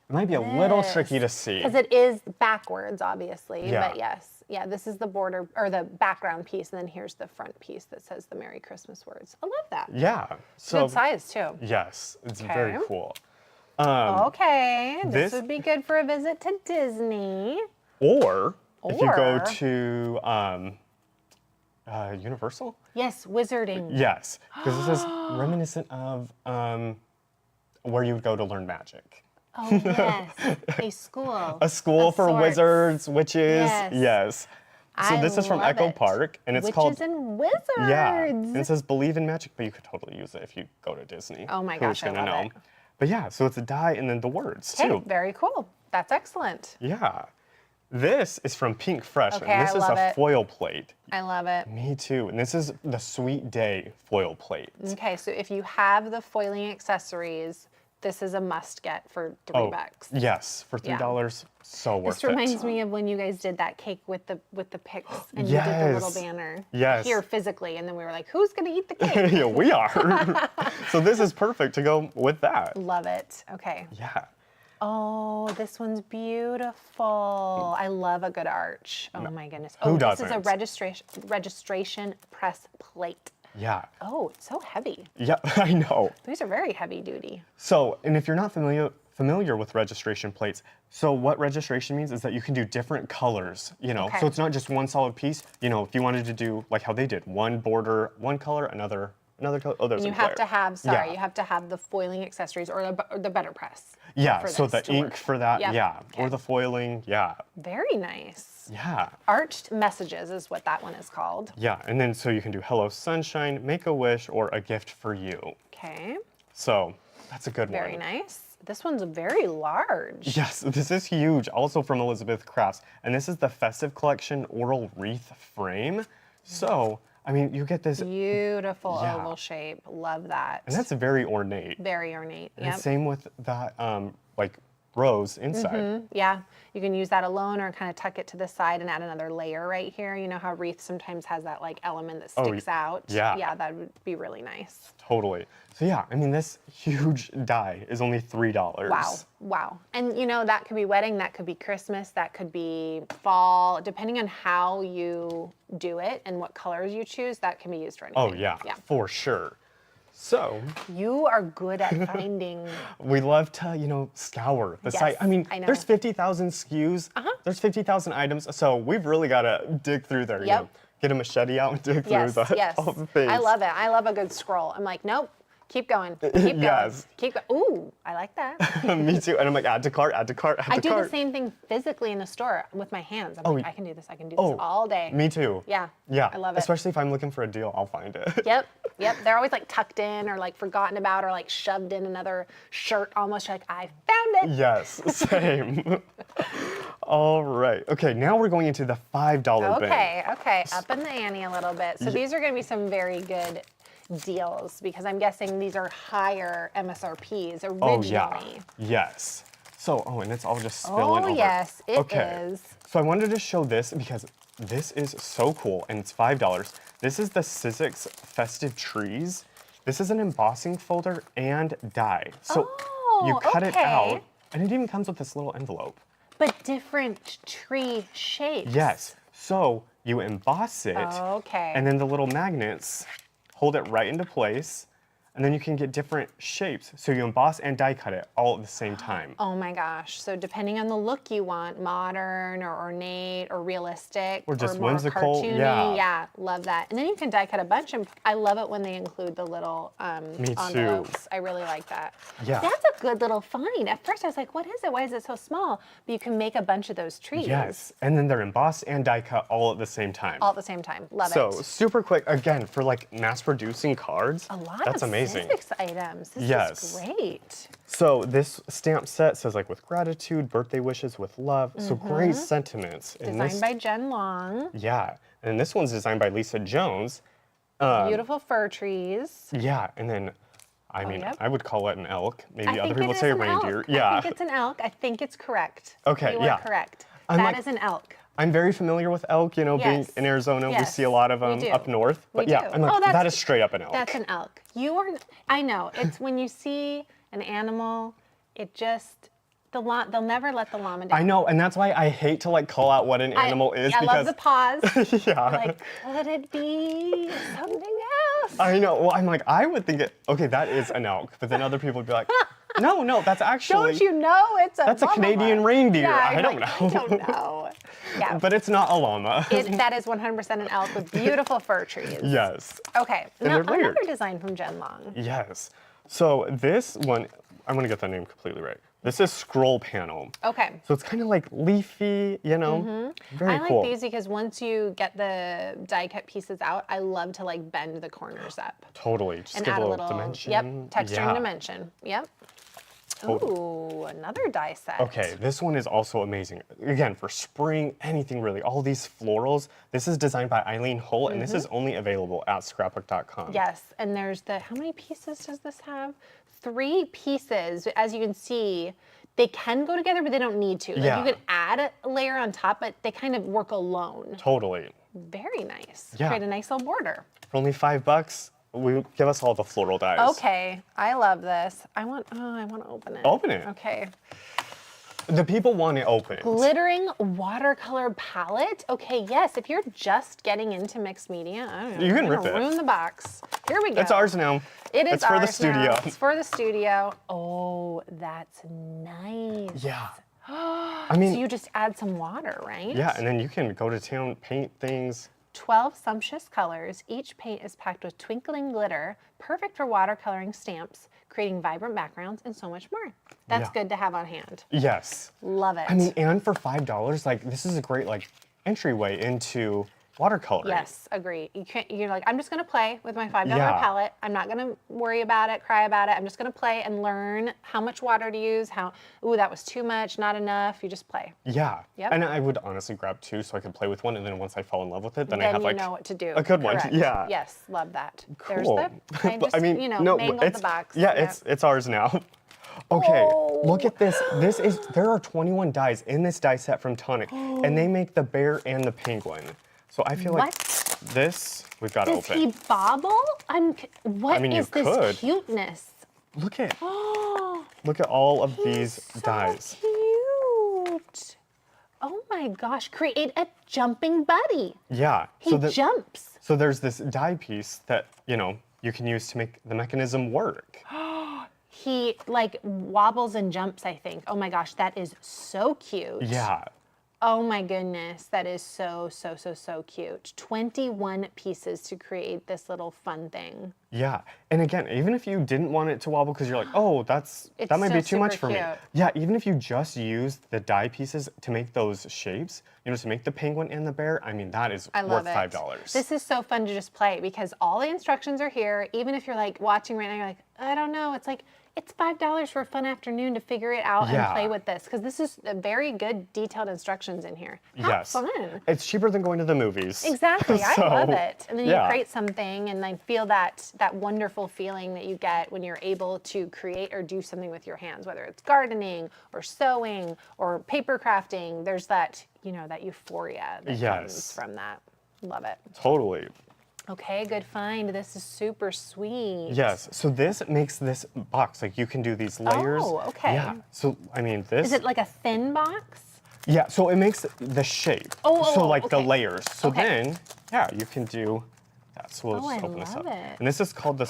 Speaker 1: it might be a little tricky to see.
Speaker 2: Because it is backwards, obviously.
Speaker 1: Yeah.
Speaker 2: But yes, yeah, this is the border or the background piece, and then here's the front piece that says the Merry Christmas words. I love that.
Speaker 1: Yeah. So
Speaker 2: Good size too.
Speaker 1: yes, it's very
Speaker 2: Okay.
Speaker 1: cool.
Speaker 2: Okay, this
Speaker 1: this-
Speaker 2: would be good for a visit to Disney.
Speaker 1: Or if you go
Speaker 2: Or-
Speaker 1: to Universal.
Speaker 2: Yes, wizarding.
Speaker 1: Yes, because this is reminiscent of where you would go to learn magic.
Speaker 2: Oh yes, a school.
Speaker 1: A school
Speaker 2: of
Speaker 1: for
Speaker 2: sorts.
Speaker 1: wizards, witches.
Speaker 2: Yes.
Speaker 1: Yes. So
Speaker 2: I
Speaker 1: this is from
Speaker 2: love
Speaker 1: Echo
Speaker 2: it.
Speaker 1: Park, and it's
Speaker 2: Witches
Speaker 1: called
Speaker 2: and wizards.
Speaker 1: yeah. And it says believe in magic, but you could totally use it if you go to Disney.
Speaker 2: Oh my
Speaker 1: Who's
Speaker 2: gosh, I
Speaker 1: gonna
Speaker 2: love
Speaker 1: know?
Speaker 2: it.
Speaker 1: But yeah, so it's a die and then the words
Speaker 2: Okay,
Speaker 1: too.
Speaker 2: very cool. That's excellent.
Speaker 1: Yeah. This is from Pink Fresh,
Speaker 2: Okay,
Speaker 1: and this
Speaker 2: I
Speaker 1: is
Speaker 2: love
Speaker 1: a
Speaker 2: it.
Speaker 1: foil plate.
Speaker 2: I love it.
Speaker 1: Me too. And this is the Sweet Day foil plate.
Speaker 2: Okay, so if you have the foiling accessories, this is a must get for $3.
Speaker 1: Yes, for $3, so worth
Speaker 2: This
Speaker 1: it.
Speaker 2: reminds me of when you guys did that cake with the picks and you did the little
Speaker 1: Yes.
Speaker 2: banner
Speaker 1: Yes.
Speaker 2: here physically, and then we were like, who's gonna eat the cake?
Speaker 1: Yeah, we are. So this is perfect to go with that.
Speaker 2: Love it. Okay.
Speaker 1: Yeah.
Speaker 2: Oh, this one's beautiful. I love a good arch. Oh my goodness.
Speaker 1: Who
Speaker 2: Oh, this is a
Speaker 1: doesn't?
Speaker 2: registration press plate.
Speaker 1: Yeah.
Speaker 2: Oh, it's so heavy.
Speaker 1: Yeah, I know.
Speaker 2: These are very heavy duty.
Speaker 1: So, and if you're not familiar with registration plates, so what registration means is that you can do different colors, you know.
Speaker 2: Okay.
Speaker 1: So it's not just one solid piece. You know, if you wanted to do like how they did, one border, one color, another color. Oh, there's
Speaker 2: You
Speaker 1: a
Speaker 2: have
Speaker 1: glare.
Speaker 2: to have,
Speaker 1: Yeah.
Speaker 2: you have to have the foiling accessories or the better press.
Speaker 1: Yeah,
Speaker 2: for
Speaker 1: so
Speaker 2: this
Speaker 1: the
Speaker 2: to
Speaker 1: ink
Speaker 2: work.
Speaker 1: for that,
Speaker 2: Yep.
Speaker 1: yeah.
Speaker 2: Okay.
Speaker 1: Or the foiling, yeah.
Speaker 2: Very nice.
Speaker 1: Yeah.
Speaker 2: Arched messages is what that one is called.
Speaker 1: Yeah, and then so you can do Hello Sunshine, Make a Wish, or A Gift for You.
Speaker 2: Okay,
Speaker 1: So that's a good
Speaker 2: very
Speaker 1: one.
Speaker 2: nice. This one's very large.
Speaker 1: Yes, this is huge. Also from Elizabeth Crafts. And this is the Festive Collection Oral Wreath Frame. So, I mean, you get this, and
Speaker 2: Beautiful
Speaker 1: Yeah.
Speaker 2: oval shape. Love that.
Speaker 1: that's very ornate.
Speaker 2: Very ornate.
Speaker 1: And
Speaker 2: Yep.
Speaker 1: same with that, like, rose inside.
Speaker 2: Yeah, you can use that alone or kind of tuck it to the side and add another layer right here. You know how wreath sometimes has that like element that sticks out?
Speaker 1: yeah.
Speaker 2: Yeah, that would be really nice.
Speaker 1: Totally. So yeah, I mean, this huge die is only $3.
Speaker 2: Wow, wow. And you know, that could be wedding, that could be Christmas, that could be fall, depending on how you do it and what colors you choose, that can be used for anything.
Speaker 1: Oh yeah, for sure. So
Speaker 2: You are good at finding.
Speaker 1: we love to, you know, scour the site. I
Speaker 2: Yes,
Speaker 1: mean,
Speaker 2: I know.
Speaker 1: there's 50,000 SKUs. There's 50,000 items. So we've really got to dig through there. You
Speaker 2: Yep.
Speaker 1: know, get a machete out and dig
Speaker 2: Yes,
Speaker 1: through the
Speaker 2: yes.
Speaker 1: all the things.
Speaker 2: I love it. I love a good scroll. I'm like, nope, keep going, keep going,
Speaker 1: Yes.
Speaker 2: keep going. Ooh, I like that.
Speaker 1: Me too. And I'm like, add to cart, add to cart, add
Speaker 2: I
Speaker 1: to
Speaker 2: do
Speaker 1: cart.
Speaker 2: the same thing physically in the store with my hands. I'm like, I can do this. I can do this all day.
Speaker 1: Me too.
Speaker 2: Yeah.
Speaker 1: Yeah.
Speaker 2: I love it.
Speaker 1: Especially if I'm looking for a deal, I'll find it.
Speaker 2: Yep. Yep. They're always like tucked in or like forgotten about or like shoved in another shirt almost. You're like, I found it.
Speaker 1: Yes, same. All right. Okay, now we're going into the $5 bin.
Speaker 2: Okay. Okay. Up in the ante a little bit. So these are going to be some very good deals because I'm guessing these are higher MSRPs originally.
Speaker 1: Oh, yeah. Yes. So, oh, and it's all just spilling
Speaker 2: Oh,
Speaker 1: over.
Speaker 2: yes, it
Speaker 1: Okay.
Speaker 2: is.
Speaker 1: So I wanted to show this because this is so cool and it's $5. This is the Sizzix Festive Trees. This is an embossing folder and die. So you cut it
Speaker 2: okay.
Speaker 1: out and it even comes with this little envelope.
Speaker 2: But different tree shapes.
Speaker 1: Yes. So you emboss it.
Speaker 2: Okay.
Speaker 1: And then the little magnets hold it right into place. and then you can get different shapes. So you emboss and die cut it all at the same time.
Speaker 2: Oh my gosh. So depending on the look you want, modern or ornate or realistic
Speaker 1: Or just
Speaker 2: more
Speaker 1: whimsical,
Speaker 2: cartoony.
Speaker 1: yeah.
Speaker 2: Yeah, love that. And then you can die cut a bunch, and I love it when they include the little
Speaker 1: Me too.
Speaker 2: envelopes. I really like that.
Speaker 1: Yeah.
Speaker 2: That's a good little find. At first I was like, what is it? Why is it so small? But you can make a bunch of those trees.
Speaker 1: Yes, and then they're embossed and die cut all at the same time.
Speaker 2: All at the same time. Love
Speaker 1: So
Speaker 2: it.
Speaker 1: super quick, again, for like mass producing cards.
Speaker 2: A lot
Speaker 1: That's
Speaker 2: of
Speaker 1: amazing.
Speaker 2: physics items. This
Speaker 1: Yes.
Speaker 2: is great.
Speaker 1: So this stamp set says like with gratitude, birthday wishes with love. So great sentiments. And
Speaker 2: Designed
Speaker 1: this,
Speaker 2: by Jen Long.
Speaker 1: yeah, and this one's designed by Lisa Jones.
Speaker 2: Beautiful fir trees.
Speaker 1: Yeah, and then, I mean,
Speaker 2: yep.
Speaker 1: I would call it an elk. Maybe
Speaker 2: I
Speaker 1: other
Speaker 2: think
Speaker 1: people
Speaker 2: it is
Speaker 1: say a
Speaker 2: an
Speaker 1: reindeer.
Speaker 2: elk.
Speaker 1: Yeah,
Speaker 2: I think it's an elk. I think it's correct.
Speaker 1: Okay,
Speaker 2: You
Speaker 1: yeah.
Speaker 2: are correct.
Speaker 1: I'm
Speaker 2: That
Speaker 1: like-
Speaker 2: is an elk.
Speaker 1: I'm very familiar with elk. You know, being
Speaker 2: Yes.
Speaker 1: in Arizona, we
Speaker 2: Yes,
Speaker 1: see a lot of
Speaker 2: we
Speaker 1: them
Speaker 2: do.
Speaker 1: up north. But
Speaker 2: We
Speaker 1: yeah,
Speaker 2: do.
Speaker 1: I'm like,
Speaker 2: Oh,
Speaker 1: that is straight up an elk.
Speaker 2: That's an elk. You are. I know. It's when you see an animal, it just they'll never let the llama down.
Speaker 1: I know, and that's why I hate to like call out what an animal is
Speaker 2: I
Speaker 1: because
Speaker 2: love the pause.
Speaker 1: yeah.
Speaker 2: Like, could it be something else?
Speaker 1: I know. Well, I'm like, I would think it. Okay, that is an elk, but then other people would be like, no, that's actually.
Speaker 2: Don't you know it's a
Speaker 1: That's a
Speaker 2: llama?
Speaker 1: Canadian reindeer.
Speaker 2: Yeah,
Speaker 1: I
Speaker 2: you're
Speaker 1: don't
Speaker 2: like,
Speaker 1: know.
Speaker 2: I don't know. Yeah.
Speaker 1: But it's not a llama.
Speaker 2: That is 100% an elk with beautiful fir trees.
Speaker 1: Yes.
Speaker 2: Okay,
Speaker 1: And
Speaker 2: now
Speaker 1: they're layered.
Speaker 2: another design from Jen Long.
Speaker 1: Yes. So this one, I'm gonna get the name completely right. This is scroll panel.
Speaker 2: Okay.
Speaker 1: So it's kind of like leafy, you know, very
Speaker 2: I like
Speaker 1: cool.
Speaker 2: these because once you get the die cut pieces out, I love to like bend the corners up
Speaker 1: Totally. Just
Speaker 2: and
Speaker 1: give
Speaker 2: add
Speaker 1: a little dimension.
Speaker 2: Yep, texture
Speaker 1: Yeah.
Speaker 2: and dimension. Yep.
Speaker 1: Totally.
Speaker 2: Ooh, another die set.
Speaker 1: Okay, this one is also amazing. Again, for spring, anything really, all these florals. This is designed by Eileen Holt, and this is only available at Scrapbook.com.
Speaker 2: Yes, and there's how many pieces does this have? 3 pieces. As you can see, they can go together, but they don't need to. Like
Speaker 1: Yeah.
Speaker 2: you could add a layer on top, but they kind of work alone.
Speaker 1: Totally.
Speaker 2: Very nice.
Speaker 1: Yeah.
Speaker 2: Create a nice little border.
Speaker 1: For only $5, give us all the floral dies.
Speaker 2: Okay, I love this. I want to open it.
Speaker 1: Open it.
Speaker 2: Okay.
Speaker 1: The people want it opened.
Speaker 2: Glittering watercolor palette. Okay, yes, if you're just getting into mixed media, I don't know.
Speaker 1: You can
Speaker 2: I'm
Speaker 1: rip
Speaker 2: gonna
Speaker 1: it.
Speaker 2: ruin the box. Here we go.
Speaker 1: It's ours now.
Speaker 2: It is
Speaker 1: It's for the
Speaker 2: ours now.
Speaker 1: studio.
Speaker 2: It's for the studio. Oh, that's nice.
Speaker 1: Yeah. I
Speaker 2: So
Speaker 1: mean,
Speaker 2: you just add some water, right?
Speaker 1: yeah, and then you can go to town, paint things.
Speaker 2: 12 sumptuous colors. Each paint is packed with twinkling glitter, perfect for watercoloring stamps, creating vibrant backgrounds, and so much more. That's
Speaker 1: Yeah.
Speaker 2: good to have on hand.
Speaker 1: Yes.
Speaker 2: Love it.
Speaker 1: I mean, and for $5, like this is a great like entryway into watercoloring.
Speaker 2: yes, agree. You're like, I'm just gonna play with my $5
Speaker 1: Yeah.
Speaker 2: palette. I'm not gonna worry about it, cry about it. I'm just gonna play and learn how much water to use, ooh, that was too much, not enough. You just play.
Speaker 1: Yeah.
Speaker 2: Yep.
Speaker 1: And I would honestly grab 2 so I could play with one, and then once I fall in love with it, then I
Speaker 2: Then
Speaker 1: have
Speaker 2: you
Speaker 1: like
Speaker 2: know what to do.
Speaker 1: a good one.
Speaker 2: Correct.
Speaker 1: Yeah.
Speaker 2: Yes, love that.
Speaker 1: Cool.
Speaker 2: There's the, I
Speaker 1: But,
Speaker 2: just, mangled
Speaker 1: it's
Speaker 2: the box.
Speaker 1: yeah,
Speaker 2: Yep.
Speaker 1: it's ours now. Okay,
Speaker 2: Oh.
Speaker 1: look at this. There are 21 dies in this die set from Tonic, and they make the bear and the penguin. So I feel like this we've got to
Speaker 2: Does
Speaker 1: open.
Speaker 2: he bobble? What
Speaker 1: mean, you
Speaker 2: is this
Speaker 1: could.
Speaker 2: cuteness?
Speaker 1: Look at
Speaker 2: Oh,
Speaker 1: all of
Speaker 2: he's
Speaker 1: these
Speaker 2: so
Speaker 1: dies.
Speaker 2: cute. Oh my gosh, create a jumping buddy.
Speaker 1: Yeah.
Speaker 2: He jumps.
Speaker 1: So there's this die piece that you can use to make the mechanism work.
Speaker 2: He like wobbles and jumps, I think. Oh my gosh, that is so cute.
Speaker 1: Yeah.
Speaker 2: Oh my goodness, that is so, so, so, so cute. 21 pieces to create this little fun thing.
Speaker 1: Yeah, and again, even if you didn't want it to wobble because you're like, oh, that might be
Speaker 2: still
Speaker 1: too much for
Speaker 2: super
Speaker 1: me.
Speaker 2: cute.
Speaker 1: Yeah, even if you just used the die pieces to make those shapes, to make the penguin and the bear, I mean, that is
Speaker 2: I
Speaker 1: worth
Speaker 2: love it.
Speaker 1: $5.
Speaker 2: This is so fun to just play because all the instructions are here. Even if you're like watching right now, you're like, I don't know. It's like, it's $5 for a fun afternoon to figure it out
Speaker 1: Yeah.
Speaker 2: and play with this because this is a very good detailed instructions in here. Have
Speaker 1: Yes.
Speaker 2: fun.
Speaker 1: It's cheaper than going to the movies.
Speaker 2: Exactly, I
Speaker 1: So,
Speaker 2: love it. And then you
Speaker 1: yeah.
Speaker 2: create something and then feel that wonderful feeling that you get when you're able to create or do something with your hands, whether it's gardening or sewing or paper crafting. There's that, that euphoria that
Speaker 1: Yes.
Speaker 2: comes from that. Love it.
Speaker 1: Totally.
Speaker 2: Okay, good find. This is super sweet.
Speaker 1: Yes, so this makes this box, like you can do these layers.
Speaker 2: Oh, okay.
Speaker 1: Yeah, so I mean this.
Speaker 2: Is it like a thin box?
Speaker 1: Yeah, so it makes the shape.
Speaker 2: Oh,
Speaker 1: so like the
Speaker 2: okay.
Speaker 1: layers. So
Speaker 2: Okay.
Speaker 1: then, yeah, you can do that. So we'll
Speaker 2: Oh,
Speaker 1: just
Speaker 2: I
Speaker 1: open this
Speaker 2: love
Speaker 1: up.
Speaker 2: it.
Speaker 1: And this is called the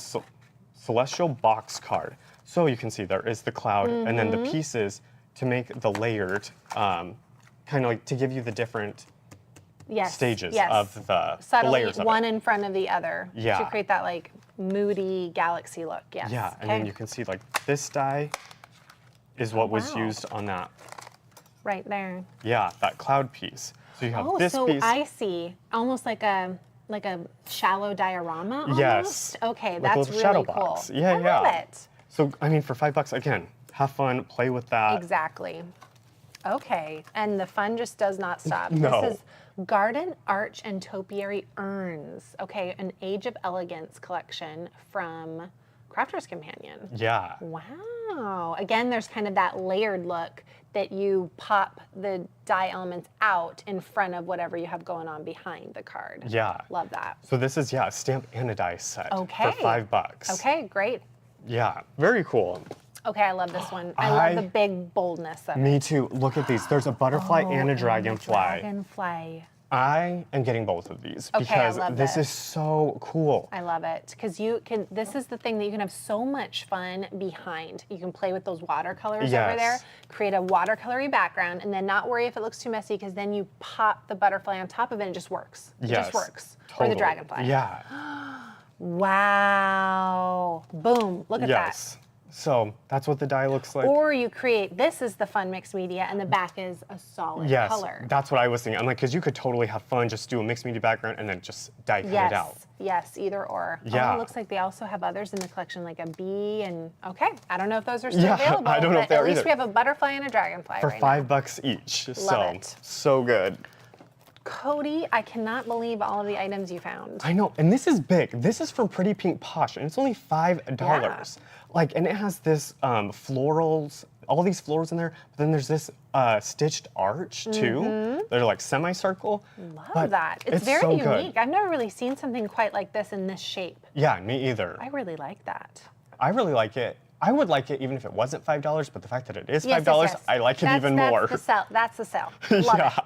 Speaker 1: celestial box card. So you can see there is the cloud and then the pieces to make the layered, kind of like to give you the different stages of the
Speaker 2: Subtly,
Speaker 1: layers of
Speaker 2: one
Speaker 1: it.
Speaker 2: in front of the other
Speaker 1: Yeah.
Speaker 2: to create that like moody galaxy look. Yes.
Speaker 1: Yeah, and then you can see like this die is what was
Speaker 2: wow.
Speaker 1: used on that.
Speaker 2: Right there.
Speaker 1: Yeah, that cloud piece. So you have
Speaker 2: Oh,
Speaker 1: this
Speaker 2: so
Speaker 1: piece.
Speaker 2: I see. Almost like a shallow diorama almost?
Speaker 1: Yes.
Speaker 2: Okay,
Speaker 1: like a
Speaker 2: that's
Speaker 1: little
Speaker 2: really
Speaker 1: shadow
Speaker 2: cool.
Speaker 1: box. Yeah,
Speaker 2: I
Speaker 1: yeah.
Speaker 2: love it.
Speaker 1: So I mean, for $5 again, have fun, play with that.
Speaker 2: Exactly. Okay, and the fun just does not stop.
Speaker 1: No.
Speaker 2: This is Garden Arch and Topiary Urns. Okay, an Age of Elegance collection from Crafter's Companion.
Speaker 1: Yeah.
Speaker 2: Wow. Again, there's kind of that layered look that you pop the die elements out in front of whatever you have going on behind the card.
Speaker 1: Yeah.
Speaker 2: Love that.
Speaker 1: So this is, yeah, a stamp and a die set
Speaker 2: Okay.
Speaker 1: for $5.
Speaker 2: Okay, great.
Speaker 1: Yeah, very cool.
Speaker 2: Okay, I love this one. I love the big boldness of it.
Speaker 1: Me too. Look at these. There's a butterfly and a dragonfly.
Speaker 2: Dragonfly.
Speaker 1: I am getting both of these
Speaker 2: Okay, I
Speaker 1: because
Speaker 2: love
Speaker 1: this
Speaker 2: this.
Speaker 1: is so cool.
Speaker 2: I love it because you can. This is the thing that you can have so much fun behind. You can play with those watercolors over there,
Speaker 1: Yes.
Speaker 2: create a watercolory background, and then not worry if it looks too messy because then you pop the butterfly on top of it and it just works. It
Speaker 1: Yes,
Speaker 2: just works. Or
Speaker 1: totally.
Speaker 2: the dragonfly.
Speaker 1: Yeah.
Speaker 2: Wow. Boom. Look at
Speaker 1: Yes. So that's what the die looks like.
Speaker 2: that. Or you create. This is the fun mixed media, and the back is a solid
Speaker 1: Yes,
Speaker 2: color.
Speaker 1: that's what I was thinking. I'm like, because you could totally have fun, just do a mixed media background and then just die cut it out.
Speaker 2: Yes, either or.
Speaker 1: Yeah.
Speaker 2: Oh, it looks like they also have others in the collection, like a bee and, okay, I don't know if those are still
Speaker 1: Yeah,
Speaker 2: available.
Speaker 1: I don't know
Speaker 2: but
Speaker 1: if they
Speaker 2: at
Speaker 1: are
Speaker 2: least
Speaker 1: either.
Speaker 2: we have a butterfly and a dragonfly
Speaker 1: For
Speaker 2: right
Speaker 1: $5 each.
Speaker 2: Love it.
Speaker 1: So good.
Speaker 2: now. Cody, I cannot believe all of the items you found.
Speaker 1: I know, and this is big. This is from Pretty Pink Posh, and it's only $5. Like, and it has this florals, all these florals in there. But then there's this stitched arch too. They're like semicircle.
Speaker 2: Love
Speaker 1: but
Speaker 2: that. It's very
Speaker 1: so
Speaker 2: unique.
Speaker 1: good.
Speaker 2: I've never really seen something quite like this in this shape.
Speaker 1: Yeah, me either.
Speaker 2: I really like that.
Speaker 1: I really like it. I would like it even if it wasn't $5, but the fact that it is $5,
Speaker 2: Yes, yes, yes.
Speaker 1: I like it even
Speaker 2: that's
Speaker 1: more.
Speaker 2: The sell. That's the sell. Love
Speaker 1: Yeah.
Speaker 2: it.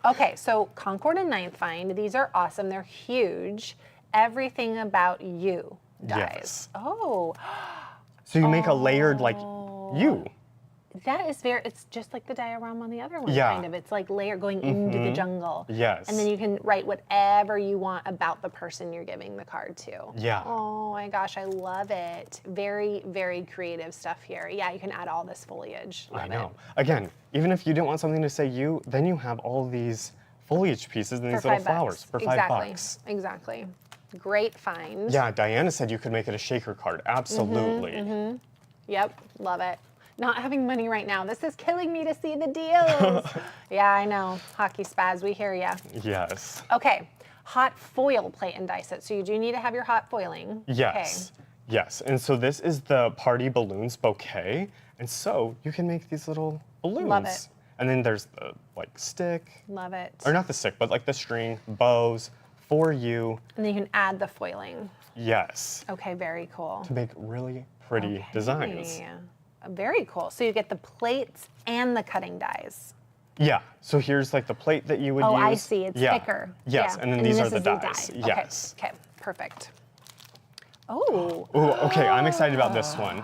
Speaker 2: Okay, so Concord and Ninth Find. These are awesome. They're huge. Everything About You dies.
Speaker 1: Yes.
Speaker 2: Oh,
Speaker 1: So you make a layered like you.
Speaker 2: that is very. It's just like the diorama on the other one.
Speaker 1: Yeah.
Speaker 2: Kind of. It's like layer going into the jungle.
Speaker 1: Yes.
Speaker 2: And then you can write whatever you want about the person you're giving the card to.
Speaker 1: Yeah.
Speaker 2: Oh my gosh, I love it. Very, very creative stuff here. Yeah, you can add all this foliage. Love
Speaker 1: I know.
Speaker 2: It.
Speaker 1: Again, even if you didn't want something to say you, then you have all these foliage pieces and these
Speaker 2: For
Speaker 1: little
Speaker 2: $5.
Speaker 1: flowers for
Speaker 2: Exactly.
Speaker 1: $5.
Speaker 2: Exactly. Great find.
Speaker 1: Yeah, Diana said you could make it a shaker card. Absolutely.
Speaker 2: Yep, love it. Not having money right now. This is killing me to see the deals. Yeah, I know. Hockey spaz, we hear ya.
Speaker 1: Yes.
Speaker 2: Okay, hot foil plate and die set. So you do need to have your hot foiling.
Speaker 1: Yes. Yes. And so this is the Party Balloons bouquet. And so you can make these little balloons.
Speaker 2: Love it.
Speaker 1: And then there's the like stick,
Speaker 2: Okay, love it.
Speaker 1: or not the stick, but like the string, bows for you.
Speaker 2: And then you can add the foiling.
Speaker 1: Yes.
Speaker 2: Okay, very cool.
Speaker 1: To make really pretty designs.
Speaker 2: Okay. Very cool. So you get the plates and the cutting dies.
Speaker 1: Yeah. So here's like the plate that you would use.
Speaker 2: Oh, I see. It's
Speaker 1: Yeah.
Speaker 2: thicker.
Speaker 1: Yes.
Speaker 2: Yeah.
Speaker 1: And then these are
Speaker 2: this
Speaker 1: the
Speaker 2: is
Speaker 1: dies.
Speaker 2: die.
Speaker 1: Yes.
Speaker 2: Okay. Okay. Perfect. Oh.
Speaker 1: Ooh, okay. I'm excited about this one.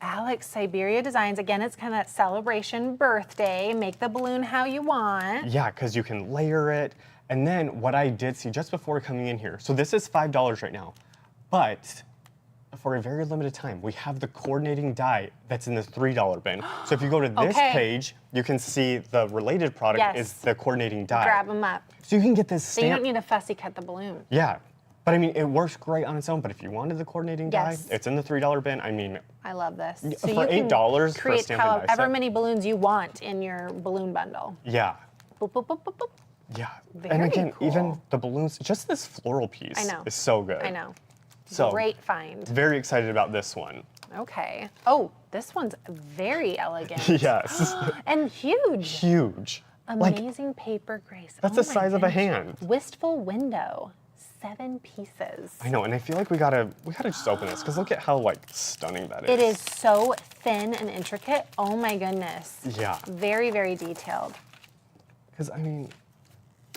Speaker 2: Alex Siberia Designs. Again, it's kind of that celebration birthday. Make the balloon how you want.
Speaker 1: Yeah, because you can layer it. And then what I did see just before coming in here, so this is $5 right now, but for a very limited time, we have the coordinating die that's in the $3 bin. So if you go to this
Speaker 2: Okay.
Speaker 1: page, you can see the related product
Speaker 2: Yes.
Speaker 1: is the coordinating die.
Speaker 2: Grab them up.
Speaker 1: So you can get this
Speaker 2: So you
Speaker 1: stamp.
Speaker 2: don't need to fussy cut the balloon.
Speaker 1: Yeah. But I mean, it works great on its own, but if you wanted the coordinating
Speaker 2: Yes.
Speaker 1: die, it's in the $3 bin. I mean,
Speaker 2: I love this.
Speaker 1: Yeah,
Speaker 2: So
Speaker 1: for
Speaker 2: you can
Speaker 1: $8 for a
Speaker 2: create
Speaker 1: stamp and die
Speaker 2: however
Speaker 1: set.
Speaker 2: many balloons you want in your balloon bundle.
Speaker 1: yeah.
Speaker 2: Boop, boop, boop, boop, boop.
Speaker 1: Yeah.
Speaker 2: Very
Speaker 1: and again,
Speaker 2: cool.
Speaker 1: even the balloons, just this floral piece
Speaker 2: I know.
Speaker 1: is so good.
Speaker 2: I know.
Speaker 1: So
Speaker 2: Great find.
Speaker 1: very excited about this one.
Speaker 2: Okay. Oh, this one's very elegant.
Speaker 1: Yes.
Speaker 2: And huge.
Speaker 1: Huge. Like,
Speaker 2: Amazing paper grace.
Speaker 1: that's
Speaker 2: Oh
Speaker 1: the
Speaker 2: my
Speaker 1: size of a
Speaker 2: goodness.
Speaker 1: hand.
Speaker 2: Wistful window. 7 pieces.
Speaker 1: I know, and I feel like we gotta just open this because look at how like stunning that is.
Speaker 2: It is so thin and intricate. Oh my goodness.
Speaker 1: Yeah.
Speaker 2: Very, very detailed.
Speaker 1: Because I mean,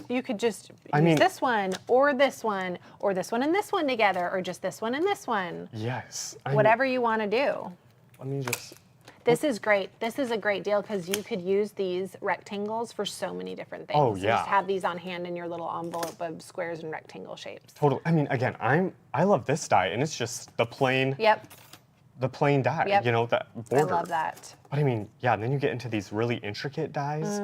Speaker 2: You could just
Speaker 1: I
Speaker 2: use
Speaker 1: mean-
Speaker 2: this one, or this one, or this one and this one together, or just this one and this one.
Speaker 1: Yes. I mean,
Speaker 2: Whatever you want to do.
Speaker 1: let me just.
Speaker 2: This is great. This is a great deal because you could use these rectangles for so many different things.
Speaker 1: Oh,
Speaker 2: So
Speaker 1: yeah.
Speaker 2: just have these on hand in your little envelope of squares and rectangle shapes.
Speaker 1: Totally. I mean, again, I love this die, and it's just the plain
Speaker 2: Yep,
Speaker 1: die.
Speaker 2: Yep.
Speaker 1: You know, that
Speaker 2: I
Speaker 1: border.
Speaker 2: love that.
Speaker 1: But I mean, yeah. And then you get into these really intricate dies.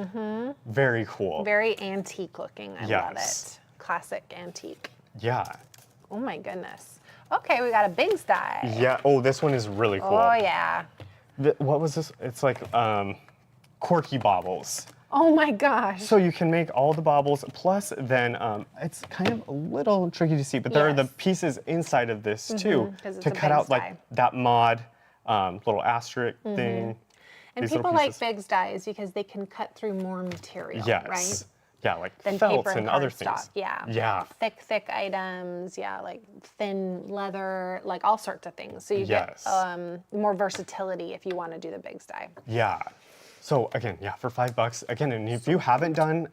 Speaker 1: Very cool.
Speaker 2: Very antique looking. I love
Speaker 1: Yes.
Speaker 2: it. Classic antique.
Speaker 1: Yeah.
Speaker 2: Oh my goodness. Okay, we got a Biggs die.
Speaker 1: Yeah. Oh, this one is really cool.
Speaker 2: Oh yeah.
Speaker 1: What was this? It's like corky baubles.
Speaker 2: Oh my gosh.
Speaker 1: So you can make all the baubles, plus then it's kind of a little tricky to see, but there are the
Speaker 2: Yes.
Speaker 1: pieces inside of this too
Speaker 2: 'cause it's
Speaker 1: to
Speaker 2: a
Speaker 1: cut
Speaker 2: Biggs
Speaker 1: out
Speaker 2: die.
Speaker 1: like that mod little asterisk thing.
Speaker 2: And
Speaker 1: these little
Speaker 2: people like
Speaker 1: pieces.
Speaker 2: Biggs dies because they can cut through more material,
Speaker 1: Yes.
Speaker 2: right?
Speaker 1: Yeah, like
Speaker 2: Than
Speaker 1: felts
Speaker 2: paper and
Speaker 1: and other
Speaker 2: cardstock.
Speaker 1: things.
Speaker 2: Yeah.
Speaker 1: Yeah.
Speaker 2: Thick items. Yeah, like thin leather, like all sorts of things. So you
Speaker 1: Yes.
Speaker 2: get more versatility if you want to do the Biggs die.
Speaker 1: Yeah. So again, yeah, for $5. Again, and if you haven't done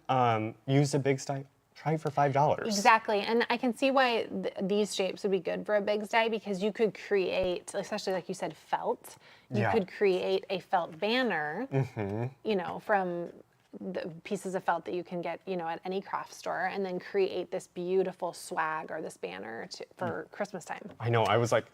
Speaker 1: use a Biggs die, try it for $5.
Speaker 2: Exactly, and I can see why these shapes would be good for a Biggs die because you could create, especially like you said, felt. You
Speaker 1: Yeah.
Speaker 2: could create a felt banner, you know, from the pieces of felt that you can get, you know, at any craft store, and then create this beautiful swag or this banner for Christmas time.
Speaker 1: I know. I was like,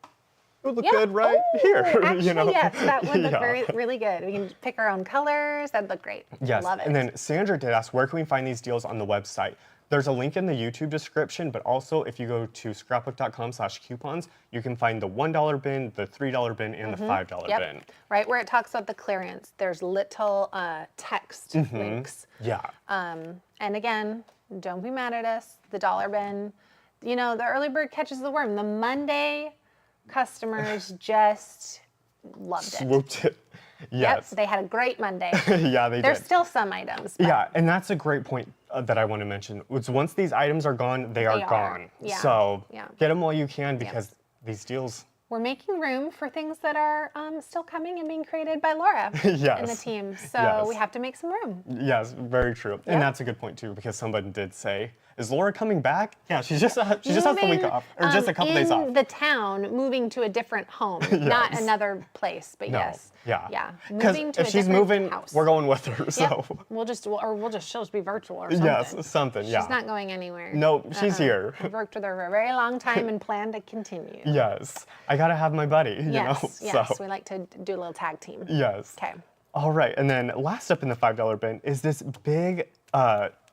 Speaker 1: it would look
Speaker 2: Yeah.
Speaker 1: good right
Speaker 2: Oh,
Speaker 1: here.
Speaker 2: Actually,
Speaker 1: you know?
Speaker 2: yes, that would look
Speaker 1: Yeah.
Speaker 2: really good. We can pick our own colors. That'd look great.
Speaker 1: Yes,
Speaker 2: Love it.
Speaker 1: and then Sandra did ask, where can we find these deals on the website? There's a link in the YouTube description, but also if you go to scrapbook.com/coupons, you can find the $1 bin, the $3 bin, and the $5
Speaker 2: Yep.
Speaker 1: bin.
Speaker 2: Right where it talks about the clearance, there's little text links.
Speaker 1: Yeah.
Speaker 2: And again, don't be mad at us. The dollar bin, you know, the early bird catches the worm. The Monday customers just loved it.
Speaker 1: Swooped it. Yes.
Speaker 2: Yep, they had a great Monday.
Speaker 1: Yeah, they
Speaker 2: There's
Speaker 1: did.
Speaker 2: still some items. But
Speaker 1: Yeah, and that's a great point that I want to mention. It's once these items are gone, they are
Speaker 2: They are.
Speaker 1: gone.
Speaker 2: Yeah.
Speaker 1: So
Speaker 2: Yeah.
Speaker 1: get them while you can because these deals.
Speaker 2: we're making room for things that are still coming and being created by Laura and the
Speaker 1: Yes.
Speaker 2: team. So
Speaker 1: Yes.
Speaker 2: we have to make some room.
Speaker 1: Yes, very true.
Speaker 2: Yeah.
Speaker 1: And that's a good point too, because someone did say, "Is Laura coming back?" Yeah, she just has the week off, or just a couple days off.
Speaker 2: In the town, moving to a different home, not another place, but
Speaker 1: No.
Speaker 2: yes.
Speaker 1: Yeah.
Speaker 2: Yeah.
Speaker 1: Because
Speaker 2: Moving to
Speaker 1: if
Speaker 2: a
Speaker 1: she's
Speaker 2: different
Speaker 1: moving,
Speaker 2: house.
Speaker 1: we're going with her. So
Speaker 2: Yep. She'll just be virtual or something.
Speaker 1: yes, something. Yeah.
Speaker 2: She's not going anywhere.
Speaker 1: No, she's here.
Speaker 2: I've worked with her for a very long time and plan to continue.
Speaker 1: Yes, I gotta have my buddy. You
Speaker 2: Yes,
Speaker 1: know.
Speaker 2: yes.
Speaker 1: So
Speaker 2: We like to do a little tag team.
Speaker 1: yes.
Speaker 2: Okay.
Speaker 1: All right, and then last up in the $5 bin is this big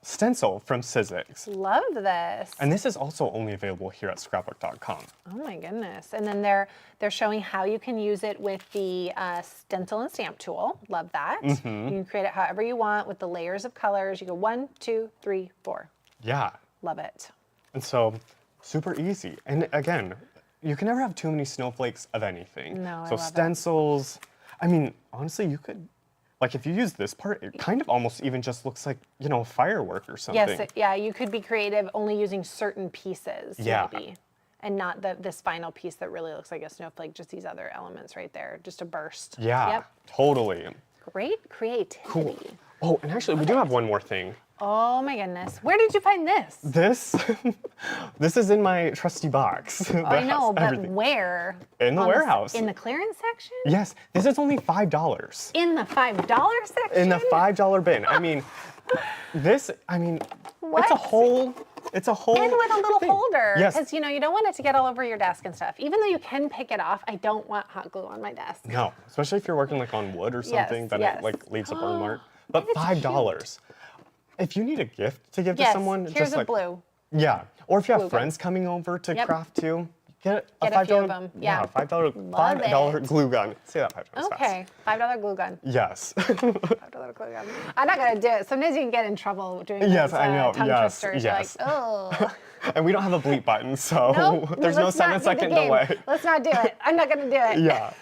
Speaker 1: stencil from Sizzix.
Speaker 2: Love this.
Speaker 1: And this is also only available here at Scrapbook.com.
Speaker 2: Oh my goodness. And then they're showing how you can use it with the stencil and stamp tool. Love that.
Speaker 1: Mm-hmm.
Speaker 2: You can create it however you want with the layers of colors. You go 1, 2, 3, 4.
Speaker 1: Yeah,
Speaker 2: Love it.
Speaker 1: and so super easy. And again, you can never have too many snowflakes of anything.
Speaker 2: No, I
Speaker 1: So
Speaker 2: love it.
Speaker 1: stencils, I mean, honestly, you could, like if you use this part, it kind of almost even just looks like, you know, a firework or something.
Speaker 2: Yes, yeah, you could be creative only using certain pieces,
Speaker 1: Yeah.
Speaker 2: maybe. And not this final piece that really looks like a snowflake, just these other elements right there, just a burst.
Speaker 1: Yeah,
Speaker 2: Yep.
Speaker 1: totally.
Speaker 2: Great creativity.
Speaker 1: Cool. Oh, and actually, we do have one more thing.
Speaker 2: Oh my goodness. Where did you find this?
Speaker 1: This, this is in my trusty box.
Speaker 2: Oh, I know, but where?
Speaker 1: In the
Speaker 2: On
Speaker 1: warehouse.
Speaker 2: In the clearance section?
Speaker 1: Yes, this is only $5.
Speaker 2: In the $5 section?
Speaker 1: In the $5 bin. I mean, this, I mean,
Speaker 2: What?
Speaker 1: it's a whole
Speaker 2: And with a little
Speaker 1: thing.
Speaker 2: holder.
Speaker 1: Yes.
Speaker 2: Because, you know, you don't want it to get all over your desk and stuff. Even though you can pick it off, I don't want hot glue on my desk.
Speaker 1: No, especially if you're working like on wood or something, then
Speaker 2: yes.
Speaker 1: it like leaves a burn mark. But
Speaker 2: It's
Speaker 1: $5. If you need a gift to give to
Speaker 2: Yes,
Speaker 1: someone,
Speaker 2: here's
Speaker 1: just
Speaker 2: a
Speaker 1: like
Speaker 2: blue.
Speaker 1: yeah, or if you have
Speaker 2: Glue gun.
Speaker 1: friends coming over to
Speaker 2: Yep.
Speaker 1: craft too, get
Speaker 2: Get
Speaker 1: a
Speaker 2: a few of
Speaker 1: $5.
Speaker 2: them. Yeah.
Speaker 1: $5
Speaker 2: Love it.
Speaker 1: glue gun. Say that 5 times fast.
Speaker 2: Okay, $5 glue gun.
Speaker 1: Yes.
Speaker 2: $5 glue gun. I'm not gonna do it. Sometimes you can get in trouble doing
Speaker 1: Yes,
Speaker 2: those,
Speaker 1: I know.
Speaker 2: tongue
Speaker 1: Yes,
Speaker 2: twisters.
Speaker 1: yes.
Speaker 2: You're like, oh.
Speaker 1: And we don't have a bleep button, so
Speaker 2: Nope,
Speaker 1: there's no
Speaker 2: let's not do the
Speaker 1: 7-second
Speaker 2: game.
Speaker 1: delay.
Speaker 2: Let's not do it. I'm not gonna do it.
Speaker 1: Yeah.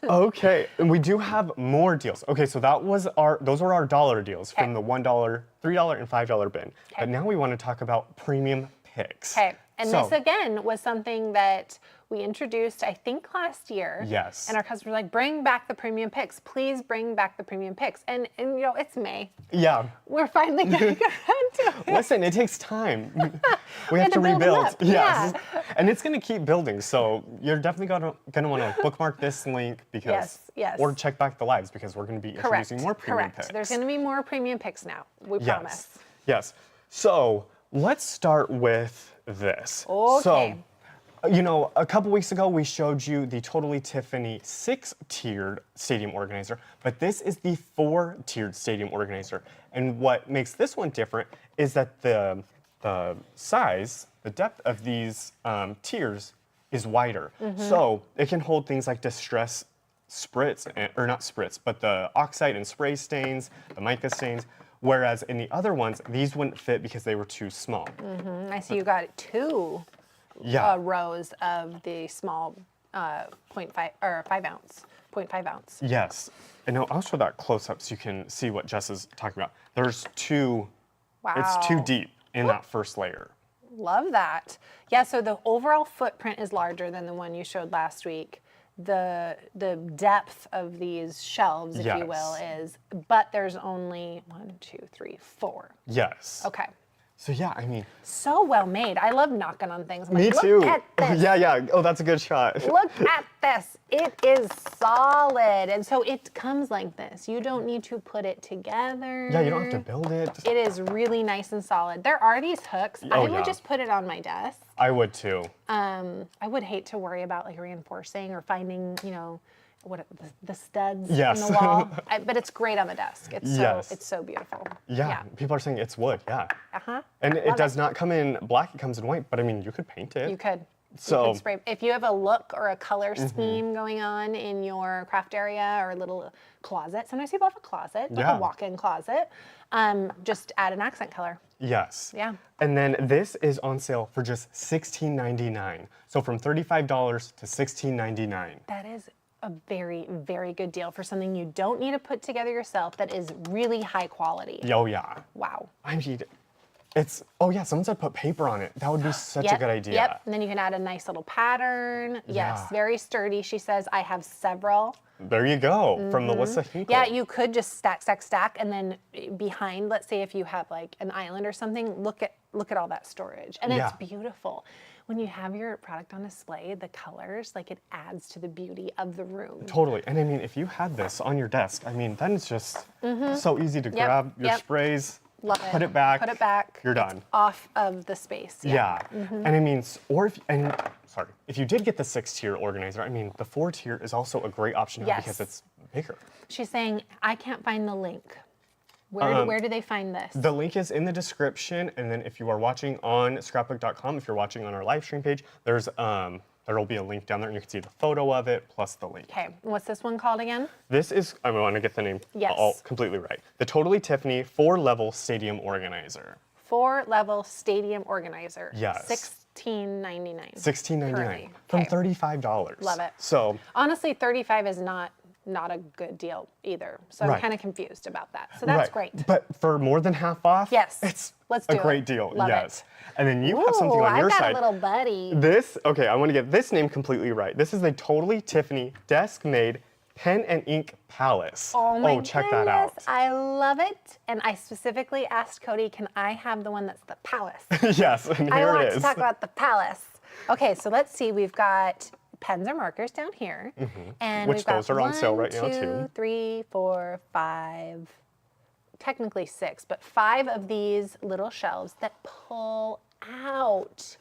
Speaker 1: Okay, and we do have more deals. Okay, so those were our dollar deals from
Speaker 2: Okay.
Speaker 1: the $1, $3, and $5 bin. But now we want to talk about premium picks.
Speaker 2: Okay, And
Speaker 1: So-
Speaker 2: this again was something that we introduced, I think, last year.
Speaker 1: Yes.
Speaker 2: And our customers were like, bring back the premium picks. Please bring back the premium picks. And you know, it's May.
Speaker 1: Yeah.
Speaker 2: We're finally getting around to it.
Speaker 1: Listen, it takes time. We have
Speaker 2: to
Speaker 1: to
Speaker 2: build them
Speaker 1: rebuild.
Speaker 2: up.
Speaker 1: Yes.
Speaker 2: Yeah.
Speaker 1: And it's going to keep building. So you're definitely gonna want to bookmark this link because,
Speaker 2: Yes.
Speaker 1: or check back the lives because we're going to be introducing more premium
Speaker 2: Correct.
Speaker 1: picks.
Speaker 2: There's going to be more premium picks now. We promise.
Speaker 1: Yes. So let's start with this.
Speaker 2: Okay.
Speaker 1: So, you know, a couple weeks ago we showed you the Totally Tiffany 6-tiered stadium organizer, but this is the 4-tiered stadium organizer. And what makes this one different is that the size, the depth of these tiers is wider. So it can hold things like distress spritz, or not spritz, but the oxide and spray stains, the mica stains. Whereas in the other ones, these wouldn't fit because they were too small.
Speaker 2: I see you got 2
Speaker 1: Yeah.
Speaker 2: rows of the small 0.5 or 5 ounce, 0.5 ounce.
Speaker 1: Yes. And now I'll show that close up so you can see what Jess is talking about. There's 2,
Speaker 2: Wow.
Speaker 1: it's too deep in that first layer.
Speaker 2: Love that. Yeah, so the overall footprint is larger than the one you showed last week. The depth of these shelves, if you will, is, but there's only 1, 2, 3, 4.
Speaker 1: Yes.
Speaker 2: Okay.
Speaker 1: So yeah, I mean,
Speaker 2: So well made. I love knocking on things. I'm
Speaker 1: me
Speaker 2: like,
Speaker 1: too.
Speaker 2: Look at this.
Speaker 1: Yeah. Oh, that's a good shot.
Speaker 2: Look at this. It is solid. And so it comes like this. You don't need to put it together.
Speaker 1: Yeah, you don't have to build it.
Speaker 2: It is really nice and solid. There are these hooks. I
Speaker 1: Oh,
Speaker 2: would
Speaker 1: yeah.
Speaker 2: just put it on my desk.
Speaker 1: I would too.
Speaker 2: I would hate to worry about like reinforcing or finding, you know, the studs
Speaker 1: Yes.
Speaker 2: in the wall. But it's great on the desk. It's
Speaker 1: Yes.
Speaker 2: it's so beautiful.
Speaker 1: Yeah. People are saying it's wood. Yeah.
Speaker 2: Uh-huh.
Speaker 1: And
Speaker 2: Love
Speaker 1: it does not come in black. It comes in white. But I mean, you could paint it.
Speaker 2: You could.
Speaker 1: So-
Speaker 2: You could spray. If you have a look or a color scheme going on in your craft area or a little closet, sometimes people have a closet, like
Speaker 1: Yeah.
Speaker 2: a walk-in closet, just add an accent color.
Speaker 1: Yes.
Speaker 2: Yeah.
Speaker 1: And then this is on sale for just $16.99. So from $35 to $16.99.
Speaker 2: That is a very, very good deal for something you don't need to put together yourself that is really high quality.
Speaker 1: Oh yeah.
Speaker 2: Wow.
Speaker 1: I mean, it's, oh yeah, someone said put paper on it. That would be such a good idea.
Speaker 2: Yep. And then you can add a nice little pattern. Yes.
Speaker 1: Yeah.
Speaker 2: Very sturdy. She says, I have several.
Speaker 1: There you go, from Melissa Hinkle.
Speaker 2: Yeah, you could just stack, and then behind, let's say if you have like an island or something, look at all that storage. And
Speaker 1: Yeah.
Speaker 2: it's beautiful. When you have your product on display, the colors, like it adds to the beauty of the room.
Speaker 1: Totally. And I mean, if you had this on your desk, I mean, then it's just so easy to grab your
Speaker 2: yep.
Speaker 1: sprays,
Speaker 2: Love
Speaker 1: put it back.
Speaker 2: Put it back.
Speaker 1: You're done.
Speaker 2: Off of the space.
Speaker 1: Yeah. And I mean, if you did get the 6-tier organizer, I mean, the 4-tier is also a great option now
Speaker 2: Yes.
Speaker 1: because it's bigger.
Speaker 2: She's saying, I can't find the link. Where do they find this?
Speaker 1: The link is in the description, and then if you are watching on Scrapbook.com, if you're watching on our live stream page, there's there will be a link down there, and you can see the photo of it plus the link.
Speaker 2: Okay, what's this one called again?
Speaker 1: This is, I want to get the name
Speaker 2: Yes.
Speaker 1: all completely right. The Totally Tiffany 4-level stadium organizer.
Speaker 2: 4-level stadium organizer.
Speaker 1: Yes.
Speaker 2: $16.99.
Speaker 1: $16.99
Speaker 2: Currently.
Speaker 1: from
Speaker 2: Okay.
Speaker 1: $35.
Speaker 2: Love it.
Speaker 1: So
Speaker 2: Honestly, 35 is not a good deal either. So I'm
Speaker 1: Right.
Speaker 2: kind of confused about that. So that's
Speaker 1: right.
Speaker 2: great.
Speaker 1: But for more than half off,
Speaker 2: Yes.
Speaker 1: it's
Speaker 2: Let's
Speaker 1: a
Speaker 2: do it.
Speaker 1: great deal.
Speaker 2: Love
Speaker 1: yes.
Speaker 2: it.
Speaker 1: And then you have something on your
Speaker 2: I've got
Speaker 1: side.
Speaker 2: a little buddy.
Speaker 1: This, okay, I want to get this name completely right. This is the Totally Tiffany Desk-Made Pen and Ink Palace.
Speaker 2: Oh my
Speaker 1: check that out.
Speaker 2: goodness, I love it. And I specifically asked Cody, can I have the one that's the palace?
Speaker 1: Yes, and
Speaker 2: I
Speaker 1: here
Speaker 2: want
Speaker 1: it
Speaker 2: to
Speaker 1: is.
Speaker 2: talk about the palace. Okay, so let's see. We've got pens or markers down here. And
Speaker 1: Which
Speaker 2: we've got
Speaker 1: those are on sale right now,
Speaker 2: 1,
Speaker 1: too.
Speaker 2: 2, 3, 4, 5, technically 6, but 5 of these little shelves that pull out.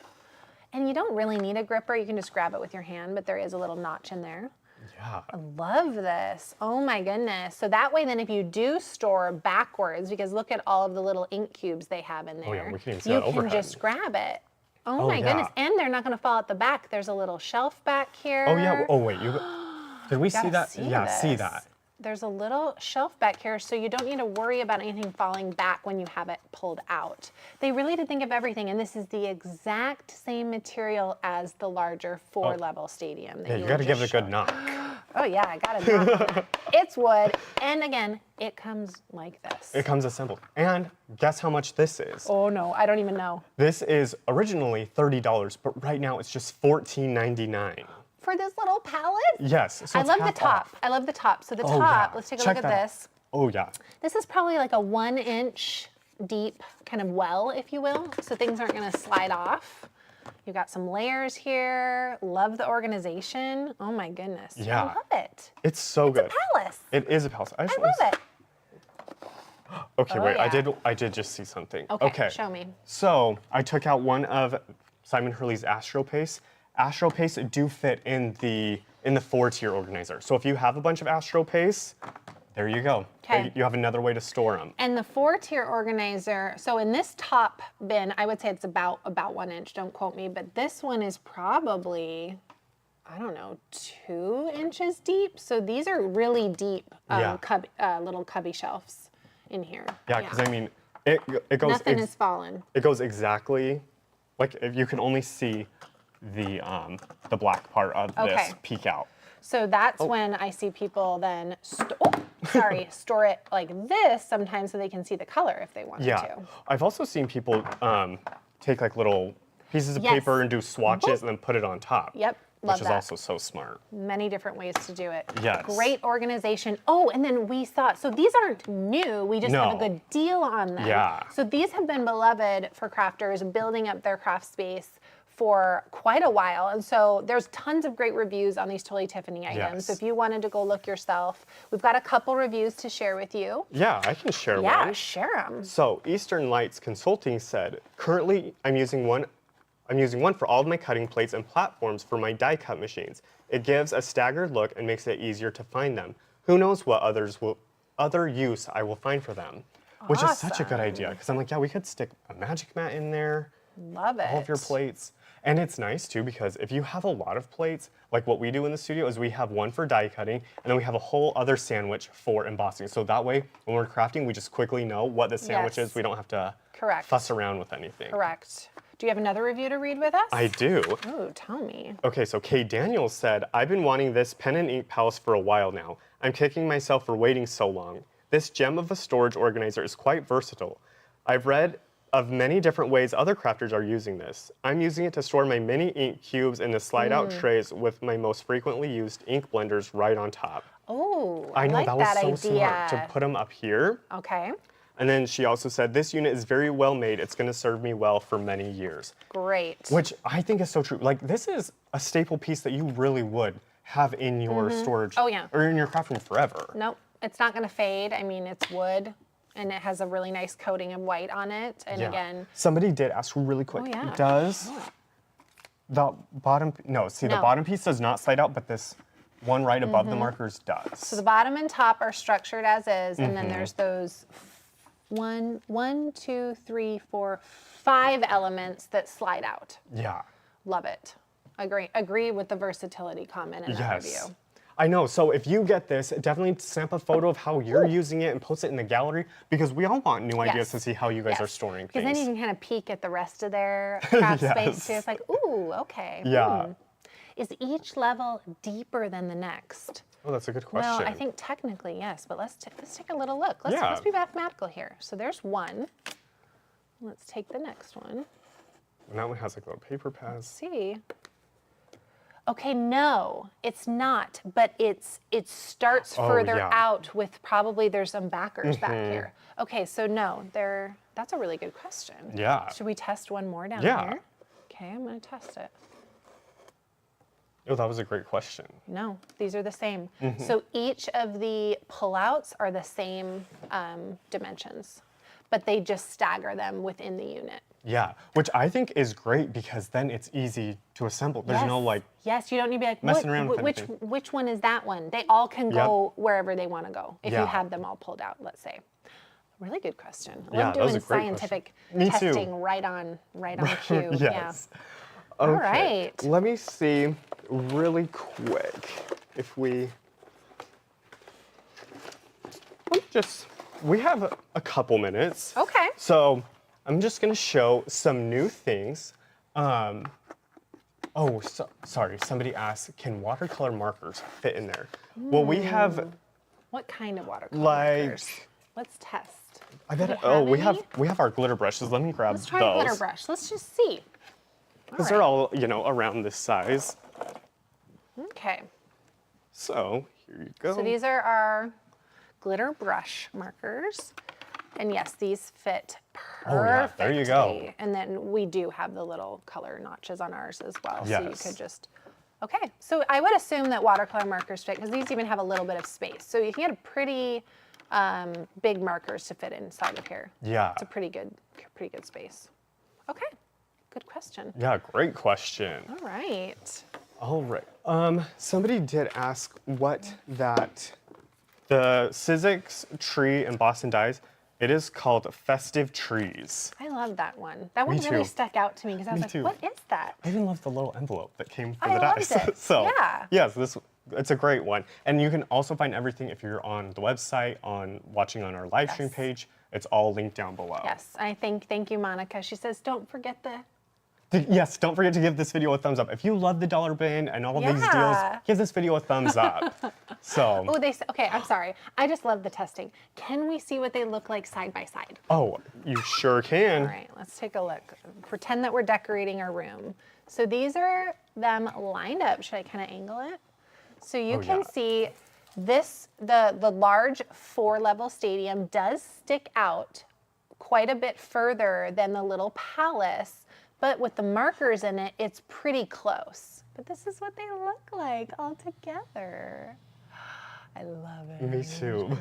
Speaker 2: And you don't really need a gripper. You can just grab it with your hand, but there is a little notch in there.
Speaker 1: Yeah.
Speaker 2: Love this. Oh my goodness. So that way then if you do store backwards, because look at all of the little ink cubes they have in there.
Speaker 1: Oh, yeah, we can even see
Speaker 2: you
Speaker 1: that
Speaker 2: can
Speaker 1: overhead.
Speaker 2: just grab it. Oh,
Speaker 1: Oh,
Speaker 2: my goodness.
Speaker 1: yeah.
Speaker 2: And they're not going to fall at the back. There's a little shelf back here.
Speaker 1: Oh, yeah. Oh, wait. Did we see
Speaker 2: Gotta
Speaker 1: that? Yeah, see
Speaker 2: this.
Speaker 1: that.
Speaker 2: There's a little shelf back here, so you don't need to worry about anything falling back when you have it pulled out. They really did think of everything, and this is the exact same material as the larger 4-level stadium. That
Speaker 1: Yeah, you
Speaker 2: were
Speaker 1: got to give it a
Speaker 2: just
Speaker 1: good
Speaker 2: showing.
Speaker 1: knock.
Speaker 2: Oh yeah, I got it. On that. It's wood, and again, it comes like this.
Speaker 1: It comes assembled. And guess how much this is?
Speaker 2: Oh no, I don't even know.
Speaker 1: This is originally $30, but right now it's just $14.99.
Speaker 2: For this little palette?
Speaker 1: Yes. So
Speaker 2: I
Speaker 1: it's
Speaker 2: love the
Speaker 1: half
Speaker 2: top.
Speaker 1: off.
Speaker 2: I love the top. So the
Speaker 1: Oh,
Speaker 2: top,
Speaker 1: yeah.
Speaker 2: let's take a
Speaker 1: Check
Speaker 2: look at
Speaker 1: that out.
Speaker 2: this.
Speaker 1: Oh yeah.
Speaker 2: This is probably like a 1 inch deep kind of well, if you will. So things aren't gonna slide off. You've got some layers here. Love the organization. Oh my goodness.
Speaker 1: Yeah.
Speaker 2: I love it.
Speaker 1: It's so good.
Speaker 2: It's a palace.
Speaker 1: It is a palace.
Speaker 2: I love it.
Speaker 1: Okay,
Speaker 2: Oh,
Speaker 1: wait.
Speaker 2: yeah.
Speaker 1: I did just see something.
Speaker 2: Okay, show me.
Speaker 1: So I took out one of Simon Hurley's Astro Paste. Astro Paste do fit in the 4-tier organizer. So if you have a bunch of Astro Paste, there you go.
Speaker 2: 'Kay.
Speaker 1: You have another way to store them.
Speaker 2: And the 4-tier organizer, so in this top bin, I would say it's about 1 inch, don't quote me, but this one is probably, I don't know, 2 inches deep. So these are really deep
Speaker 1: Yeah.
Speaker 2: little cubby shelves in here.
Speaker 1: Yeah, because I mean, it goes.
Speaker 2: Nothing has fallen.
Speaker 1: It goes exactly, like if you can only see the black part of
Speaker 2: Okay.
Speaker 1: this peek out.
Speaker 2: So that's when I see people then, store it like this sometimes so they can see the color if they wanted
Speaker 1: Yeah,
Speaker 2: to.
Speaker 1: I've also seen people take like little pieces of
Speaker 2: Yes.
Speaker 1: paper and do swatches and then put it on top.
Speaker 2: Yep, love
Speaker 1: which is
Speaker 2: that.
Speaker 1: also so smart.
Speaker 2: Many different ways to do it.
Speaker 1: Yes.
Speaker 2: Great organization. Oh, and then we saw, so these aren't new, we just have a
Speaker 1: No.
Speaker 2: good deal on them.
Speaker 1: Yeah.
Speaker 2: So these have been beloved for crafters building up their craft space for quite a while. And so there's tons of great reviews on these Totally Tiffany items.
Speaker 1: Yes.
Speaker 2: So if you wanted to go look yourself, we've got a couple reviews to share with you.
Speaker 1: Yeah, I can share
Speaker 2: Yeah,
Speaker 1: one.
Speaker 2: share them.
Speaker 1: So Eastern Lights Consulting said, currently I'm using one for all of my cutting plates and platforms for my die cut machines. It gives a staggered look and makes it easier to find them. Who knows what other use I will find for them. Which is such a good idea, because I'm like, yeah, we could stick a magic mat in there,
Speaker 2: Love it.
Speaker 1: all of your plates. And it's nice too, because if you have a lot of plates, like what we do in the studio is we have one for die cutting, and then we have a whole other sandwich for embossing. So that way, when we're crafting, we just quickly know what the sandwich
Speaker 2: Yes.
Speaker 1: is. We don't have to
Speaker 2: Correct.
Speaker 1: fuss around with anything.
Speaker 2: Correct. Do you have another review to read with us?
Speaker 1: I do.
Speaker 2: Oh, tell me.
Speaker 1: Okay, so Kay Daniels said, I've been wanting this pen and ink palace for a while now. I'm kicking myself for waiting so long. This gem of a storage organizer is quite versatile. I've read of many different ways other crafters are using this. I'm using it to store my mini ink cubes in the slide-out trays with my most frequently used ink blenders right on top.
Speaker 2: Oh,
Speaker 1: I know,
Speaker 2: like
Speaker 1: that was so
Speaker 2: idea.
Speaker 1: smart to put them up here.
Speaker 2: Okay,
Speaker 1: And then she also said, this unit is very well made. It's gonna serve me well for many years.
Speaker 2: great.
Speaker 1: Which I think is so true. Like, this is a staple piece that you really would have in your storage.
Speaker 2: Oh, yeah.
Speaker 1: Or in your craft room forever.
Speaker 2: Nope, it's not going to fade. I mean, it's wood, and it has a really nice coating of white on it. And
Speaker 1: Yeah.
Speaker 2: again,
Speaker 1: Somebody did ask really quick.
Speaker 2: Oh, yeah.
Speaker 1: Does the bottom, no, see, the
Speaker 2: No.
Speaker 1: bottom piece does not slide out, but this one right above the markers does.
Speaker 2: so the bottom and top are structured as is, and then there's those 1, 2, 3, 4, 5 elements that slide out.
Speaker 1: Yeah.
Speaker 2: Love it. Agree with the versatility comment in that
Speaker 1: Yes.
Speaker 2: review.
Speaker 1: I know. So if you get this, definitely snap a photo of how you're using it and post it in the gallery, because we all want new ideas
Speaker 2: Yes.
Speaker 1: to see how you guys are
Speaker 2: Yes.
Speaker 1: storing
Speaker 2: Because
Speaker 1: things.
Speaker 2: then you can kind of peek at the rest of their craft space
Speaker 1: Yes.
Speaker 2: too. It's like, ooh, okay.
Speaker 1: Yeah.
Speaker 2: Is each level deeper than the next?
Speaker 1: Oh, that's a good question.
Speaker 2: Well, I think technically yes, but let's take a little look. Let's be mathematical here. So there's one. Let's take the next one.
Speaker 1: And that one has like little paper pads.
Speaker 2: See. Okay, no, it's not, but it starts
Speaker 1: Oh,
Speaker 2: further
Speaker 1: yeah.
Speaker 2: out with probably there's some backers back
Speaker 1: Mm-hmm.
Speaker 2: here. Okay, so no, that's a really good question.
Speaker 1: Yeah.
Speaker 2: Should we test one more down
Speaker 1: Yeah.
Speaker 2: here? Okay, I'm gonna test it.
Speaker 1: Oh, that was a great question.
Speaker 2: No, these are the same.
Speaker 1: Mm-hmm.
Speaker 2: So each of the pullouts are the same dimensions, but they just stagger them within the unit.
Speaker 1: Yeah, which I think is great because then it's easy to assemble. There's no like,
Speaker 2: Yes, you don't need to be like,
Speaker 1: messing around with
Speaker 2: which one is that one? They all can go wherever they want to go if you
Speaker 1: Yeah.
Speaker 2: have them all pulled out, let's say. Really good question. I
Speaker 1: Yeah,
Speaker 2: love
Speaker 1: that was
Speaker 2: doing
Speaker 1: a great
Speaker 2: scientific
Speaker 1: question. Me too.
Speaker 2: testing right on cue.
Speaker 1: yes.
Speaker 2: All
Speaker 1: Okay,
Speaker 2: right.
Speaker 1: let me see really quick if we we have a couple minutes.
Speaker 2: Okay.
Speaker 1: So I'm just gonna show some new things. Oh, sorry. Somebody asked, can watercolor markers fit in there? Well, we have
Speaker 2: What kind of watercolor
Speaker 1: like
Speaker 2: markers? Let's test.
Speaker 1: I
Speaker 2: Do
Speaker 1: bet.
Speaker 2: we
Speaker 1: Oh,
Speaker 2: have
Speaker 1: we
Speaker 2: any?
Speaker 1: have our glitter brushes. Let me grab
Speaker 2: Let's try a glitter
Speaker 1: those
Speaker 2: brush. Let's just see.
Speaker 1: because they're all around this size.
Speaker 2: Okay.
Speaker 1: So here you go.
Speaker 2: So these are our glitter brush markers. And yes, these fit
Speaker 1: Oh, yeah,
Speaker 2: perfectly.
Speaker 1: there you go.
Speaker 2: And then we do have the little color notches on ours as well. So you
Speaker 1: Yes.
Speaker 2: could just, okay. So I would assume that watercolor markers fit because these even have a little bit of space. So you can get a pretty big markers to fit inside of here.
Speaker 1: Yeah.
Speaker 2: It's a pretty good space. Okay, good question.
Speaker 1: Yeah, great question.
Speaker 2: All right.
Speaker 1: All right. Somebody did ask what the Sizzix tree in Boston Dyes. It is called Festive Trees.
Speaker 2: I love that one. That one
Speaker 1: Me
Speaker 2: really
Speaker 1: too.
Speaker 2: stuck out to me because I was
Speaker 1: Me
Speaker 2: like,
Speaker 1: too.
Speaker 2: what is that?
Speaker 1: I even love the little envelope that came for
Speaker 2: I
Speaker 1: the
Speaker 2: loved
Speaker 1: dice.
Speaker 2: it.
Speaker 1: So
Speaker 2: Yeah.
Speaker 1: yes, it's a great one. And you can also find everything if you're on the website, watching on our live stream
Speaker 2: Yes.
Speaker 1: page. It's all linked down below.
Speaker 2: Yes, I thank you, Monica. She says, don't forget the
Speaker 1: Yes, don't forget to give this video a thumbs up. If you love the dollar bin and all these deals,
Speaker 2: Yeah.
Speaker 1: give this video a thumbs up. So,
Speaker 2: Oh, okay, I'm sorry. I just love the testing. Can we see what they look like side by side?
Speaker 1: oh, you sure can.
Speaker 2: All right, let's take a look. Pretend that we're decorating our room. So these are them lined up. Should I kind of angle it? So you
Speaker 1: Oh,
Speaker 2: can
Speaker 1: yeah.
Speaker 2: see this, the large 4-level stadium does stick out quite a bit further than the little palace, but with the markers in it, it's pretty close. But this is what they look like all together. I love it.
Speaker 1: Me too.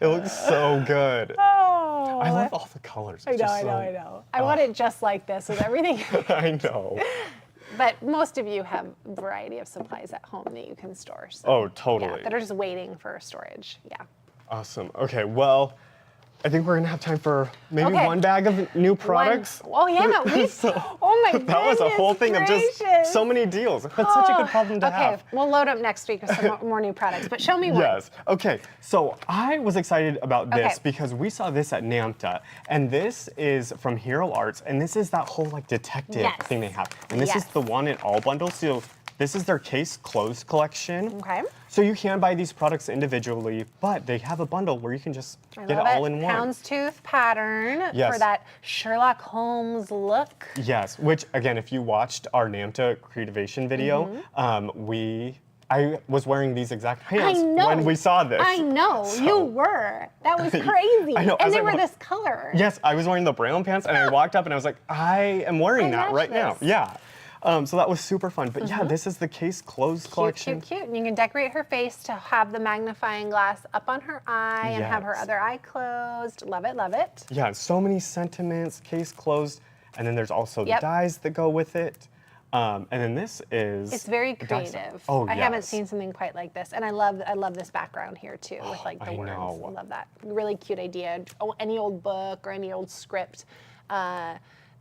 Speaker 1: It looks so good.
Speaker 2: Oh,
Speaker 1: I love all the colors. It's
Speaker 2: I
Speaker 1: just
Speaker 2: know. I want it just like this with everything.
Speaker 1: I know.
Speaker 2: But most of you have a variety of supplies at home that you can store. So,
Speaker 1: Oh, totally.
Speaker 2: yeah, that are just waiting for storage. Yeah.
Speaker 1: Awesome. Okay, well, I think we're gonna have time for maybe
Speaker 2: Okay.
Speaker 1: one bag of new products.
Speaker 2: Oh yeah, oh my goodness.
Speaker 1: That was a whole thing of just so many deals. That's such a good problem to
Speaker 2: Okay,
Speaker 1: have.
Speaker 2: we'll load up next week with some more new products. But show me one.
Speaker 1: Yes. Okay. So I was excited about this
Speaker 2: Okay.
Speaker 1: because we saw this at NAMTA, and this is from Hero Arts, and this is that whole like detective
Speaker 2: Yes.
Speaker 1: thing they have, and this is
Speaker 2: Yes.
Speaker 1: the one in all bundle. So this is their case closed collection.
Speaker 2: Okay.
Speaker 1: So you can buy these products individually, but they have a bundle where you can just
Speaker 2: I
Speaker 1: get it
Speaker 2: love
Speaker 1: all in one.
Speaker 2: Houndstooth pattern
Speaker 1: Yes.
Speaker 2: for that Sherlock Holmes look.
Speaker 1: Yes, which again, if you watched our NAMTA Creativation video, I was wearing these exact pants
Speaker 2: Mm-hmm. I know.
Speaker 1: when we saw this.
Speaker 2: I know,
Speaker 1: So-
Speaker 2: you were. That was crazy.
Speaker 1: I know, I
Speaker 2: And
Speaker 1: was
Speaker 2: they
Speaker 1: like,
Speaker 2: were
Speaker 1: what-
Speaker 2: this color.
Speaker 1: Yes, I was wearing the brown pants, and I walked up and I was like, I am wearing
Speaker 2: I
Speaker 1: that
Speaker 2: match
Speaker 1: right now.
Speaker 2: this.
Speaker 1: Yeah. So that was super fun. But yeah, this is the case closed collection.
Speaker 2: Cute. And you can decorate her face to have the magnifying glass up on her eye and have her
Speaker 1: Yes.
Speaker 2: other eye closed. Love it, love it.
Speaker 1: Yeah, so many sentiments, case closed, and then there's also
Speaker 2: Yep.
Speaker 1: the dies that go with it. And then this is
Speaker 2: It's very
Speaker 1: a die set.
Speaker 2: creative.
Speaker 1: Oh,
Speaker 2: I haven't
Speaker 1: yes.
Speaker 2: seen something quite like this, and I love this background here too with like the
Speaker 1: I
Speaker 2: words.
Speaker 1: know.
Speaker 2: I love that. Really cute idea. Oh, any old book or any old script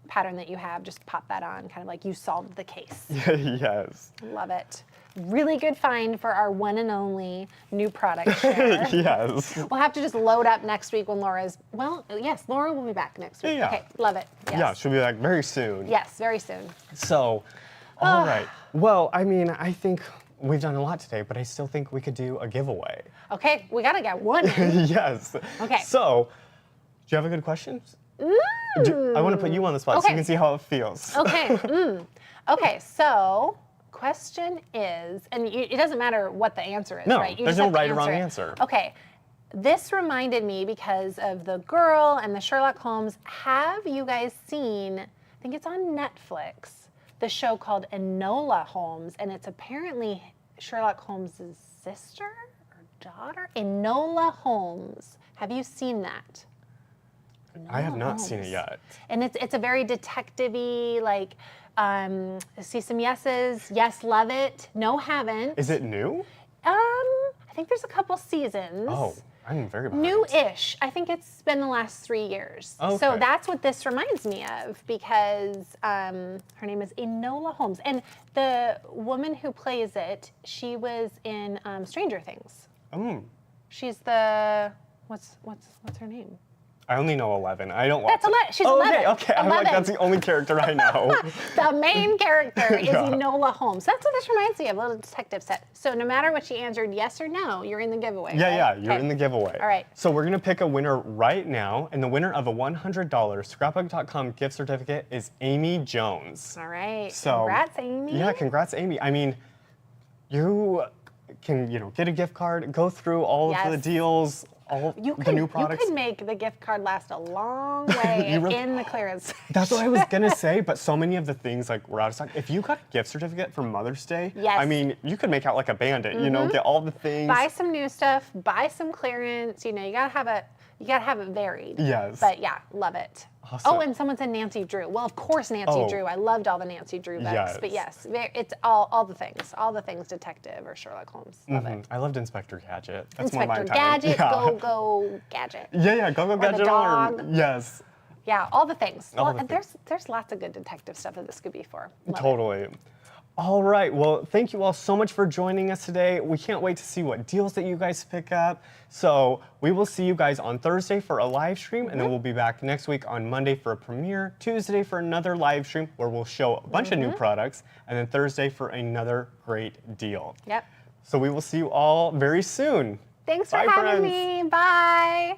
Speaker 2: pattern that you have, just pop that on, kind of like you solved the case.
Speaker 1: Yes.
Speaker 2: Love it. Really good find for our one and only new product share.
Speaker 1: Yes.
Speaker 2: We'll have to just load up next week when Laura's, well, yes, Laura will be back next week.
Speaker 1: Yeah.
Speaker 2: Okay, love it. Yes.
Speaker 1: Yeah, she'll be back very soon.
Speaker 2: Yes, very soon.
Speaker 1: So, all right. Well, I mean, I think we've done a lot today, but I still think we could do a giveaway.
Speaker 2: Okay, we gotta get one in.
Speaker 1: Yes.
Speaker 2: Okay.
Speaker 1: So, do you have a good question? I want to put you on the spot so
Speaker 2: Okay.
Speaker 1: you can see how it feels.
Speaker 2: Okay. Okay, so question is, and it doesn't matter what the answer is,
Speaker 1: No,
Speaker 2: right? You
Speaker 1: there's
Speaker 2: just
Speaker 1: no
Speaker 2: have to
Speaker 1: right or wrong
Speaker 2: it.
Speaker 1: answer.
Speaker 2: Okay. This reminded me because of the girl and the Sherlock Holmes. Have you guys seen, I think it's on Netflix, the show called Enola Holmes, and it's apparently Sherlock Holmes' sister or daughter? Enola Holmes. Have you seen that?
Speaker 1: I have not
Speaker 2: Holmes.
Speaker 1: seen it yet.
Speaker 2: And it's a very detective-y, like, see some yeses, yes, love it, no, haven't.
Speaker 1: Is it new?
Speaker 2: I think there's a couple seasons.
Speaker 1: Oh, I'm very behind.
Speaker 2: New-ish. I think it's been the last 3 years. So
Speaker 1: Okay.
Speaker 2: that's what this reminds me of because her name is Enola Holmes. And the woman who plays it, she was in Stranger Things.
Speaker 1: Mm.
Speaker 2: She's the, what's her name?
Speaker 1: I only know 11. I don't watch
Speaker 2: That's 11. She's
Speaker 1: oh,
Speaker 2: 11.
Speaker 1: Okay. I'm like,
Speaker 2: 11.
Speaker 1: that's the only character I know.
Speaker 2: The main character is
Speaker 1: Yeah.
Speaker 2: Enola Holmes. That's what this reminds me of, a little detective set. So no matter what she answered, yes or no, you're in the giveaway.
Speaker 1: Yeah,
Speaker 2: right?
Speaker 1: yeah, you're
Speaker 2: Okay.
Speaker 1: in the giveaway.
Speaker 2: All right.
Speaker 1: So we're gonna pick a winner right now, and the winner of a $100 Scrapbook.com gift certificate is Amy Jones.
Speaker 2: All right.
Speaker 1: So,
Speaker 2: congrats, Amy.
Speaker 1: Yeah, congrats, Amy. I mean, you can, get a gift card, go through all of the
Speaker 2: Yes.
Speaker 1: deals, all the new products.
Speaker 2: You could make the gift card last a long way
Speaker 1: really-
Speaker 2: in the clearance.
Speaker 1: That's what I was gonna say, but so many of the things like were out of stock. If you got a gift certificate for Mother's Day,
Speaker 2: Yes.
Speaker 1: I mean, you could make out like a bandit, get all the things.
Speaker 2: Buy some new stuff, buy some clearance. You gotta have it varied.
Speaker 1: Yes.
Speaker 2: But yeah, love it.
Speaker 1: Awesome.
Speaker 2: Oh, and someone said Nancy Drew. Well, of course Nancy
Speaker 1: Oh.
Speaker 2: Drew. I loved all the Nancy Drew books.
Speaker 1: Yes.
Speaker 2: But yes, it's all the things detective or Sherlock Holmes. Love it.
Speaker 1: I loved Inspector Gadget. That's more my
Speaker 2: Inspector
Speaker 1: time.
Speaker 2: Gadget,
Speaker 1: Yeah.
Speaker 2: go Gadget.
Speaker 1: Yeah, go
Speaker 2: the
Speaker 1: Gadget
Speaker 2: dog.
Speaker 1: Alarm. Yes.
Speaker 2: Yeah, all the things.
Speaker 1: All
Speaker 2: Well,
Speaker 1: the
Speaker 2: and there's lots of good detective stuff that this could be for. Love it.
Speaker 1: Totally. All right, well, thank you all so much for joining us today. We can't wait to see what deals that you guys pick up. So we will see you guys on Thursday for a live stream, and then we'll be back next week on Monday for a premiere, Tuesday for another live stream where we'll show a bunch of new products, and then Thursday for another great deal.
Speaker 2: Yep.
Speaker 1: So we will see you all very soon.
Speaker 2: Thanks for
Speaker 1: Bye,
Speaker 2: having
Speaker 1: friends.
Speaker 2: me. Bye.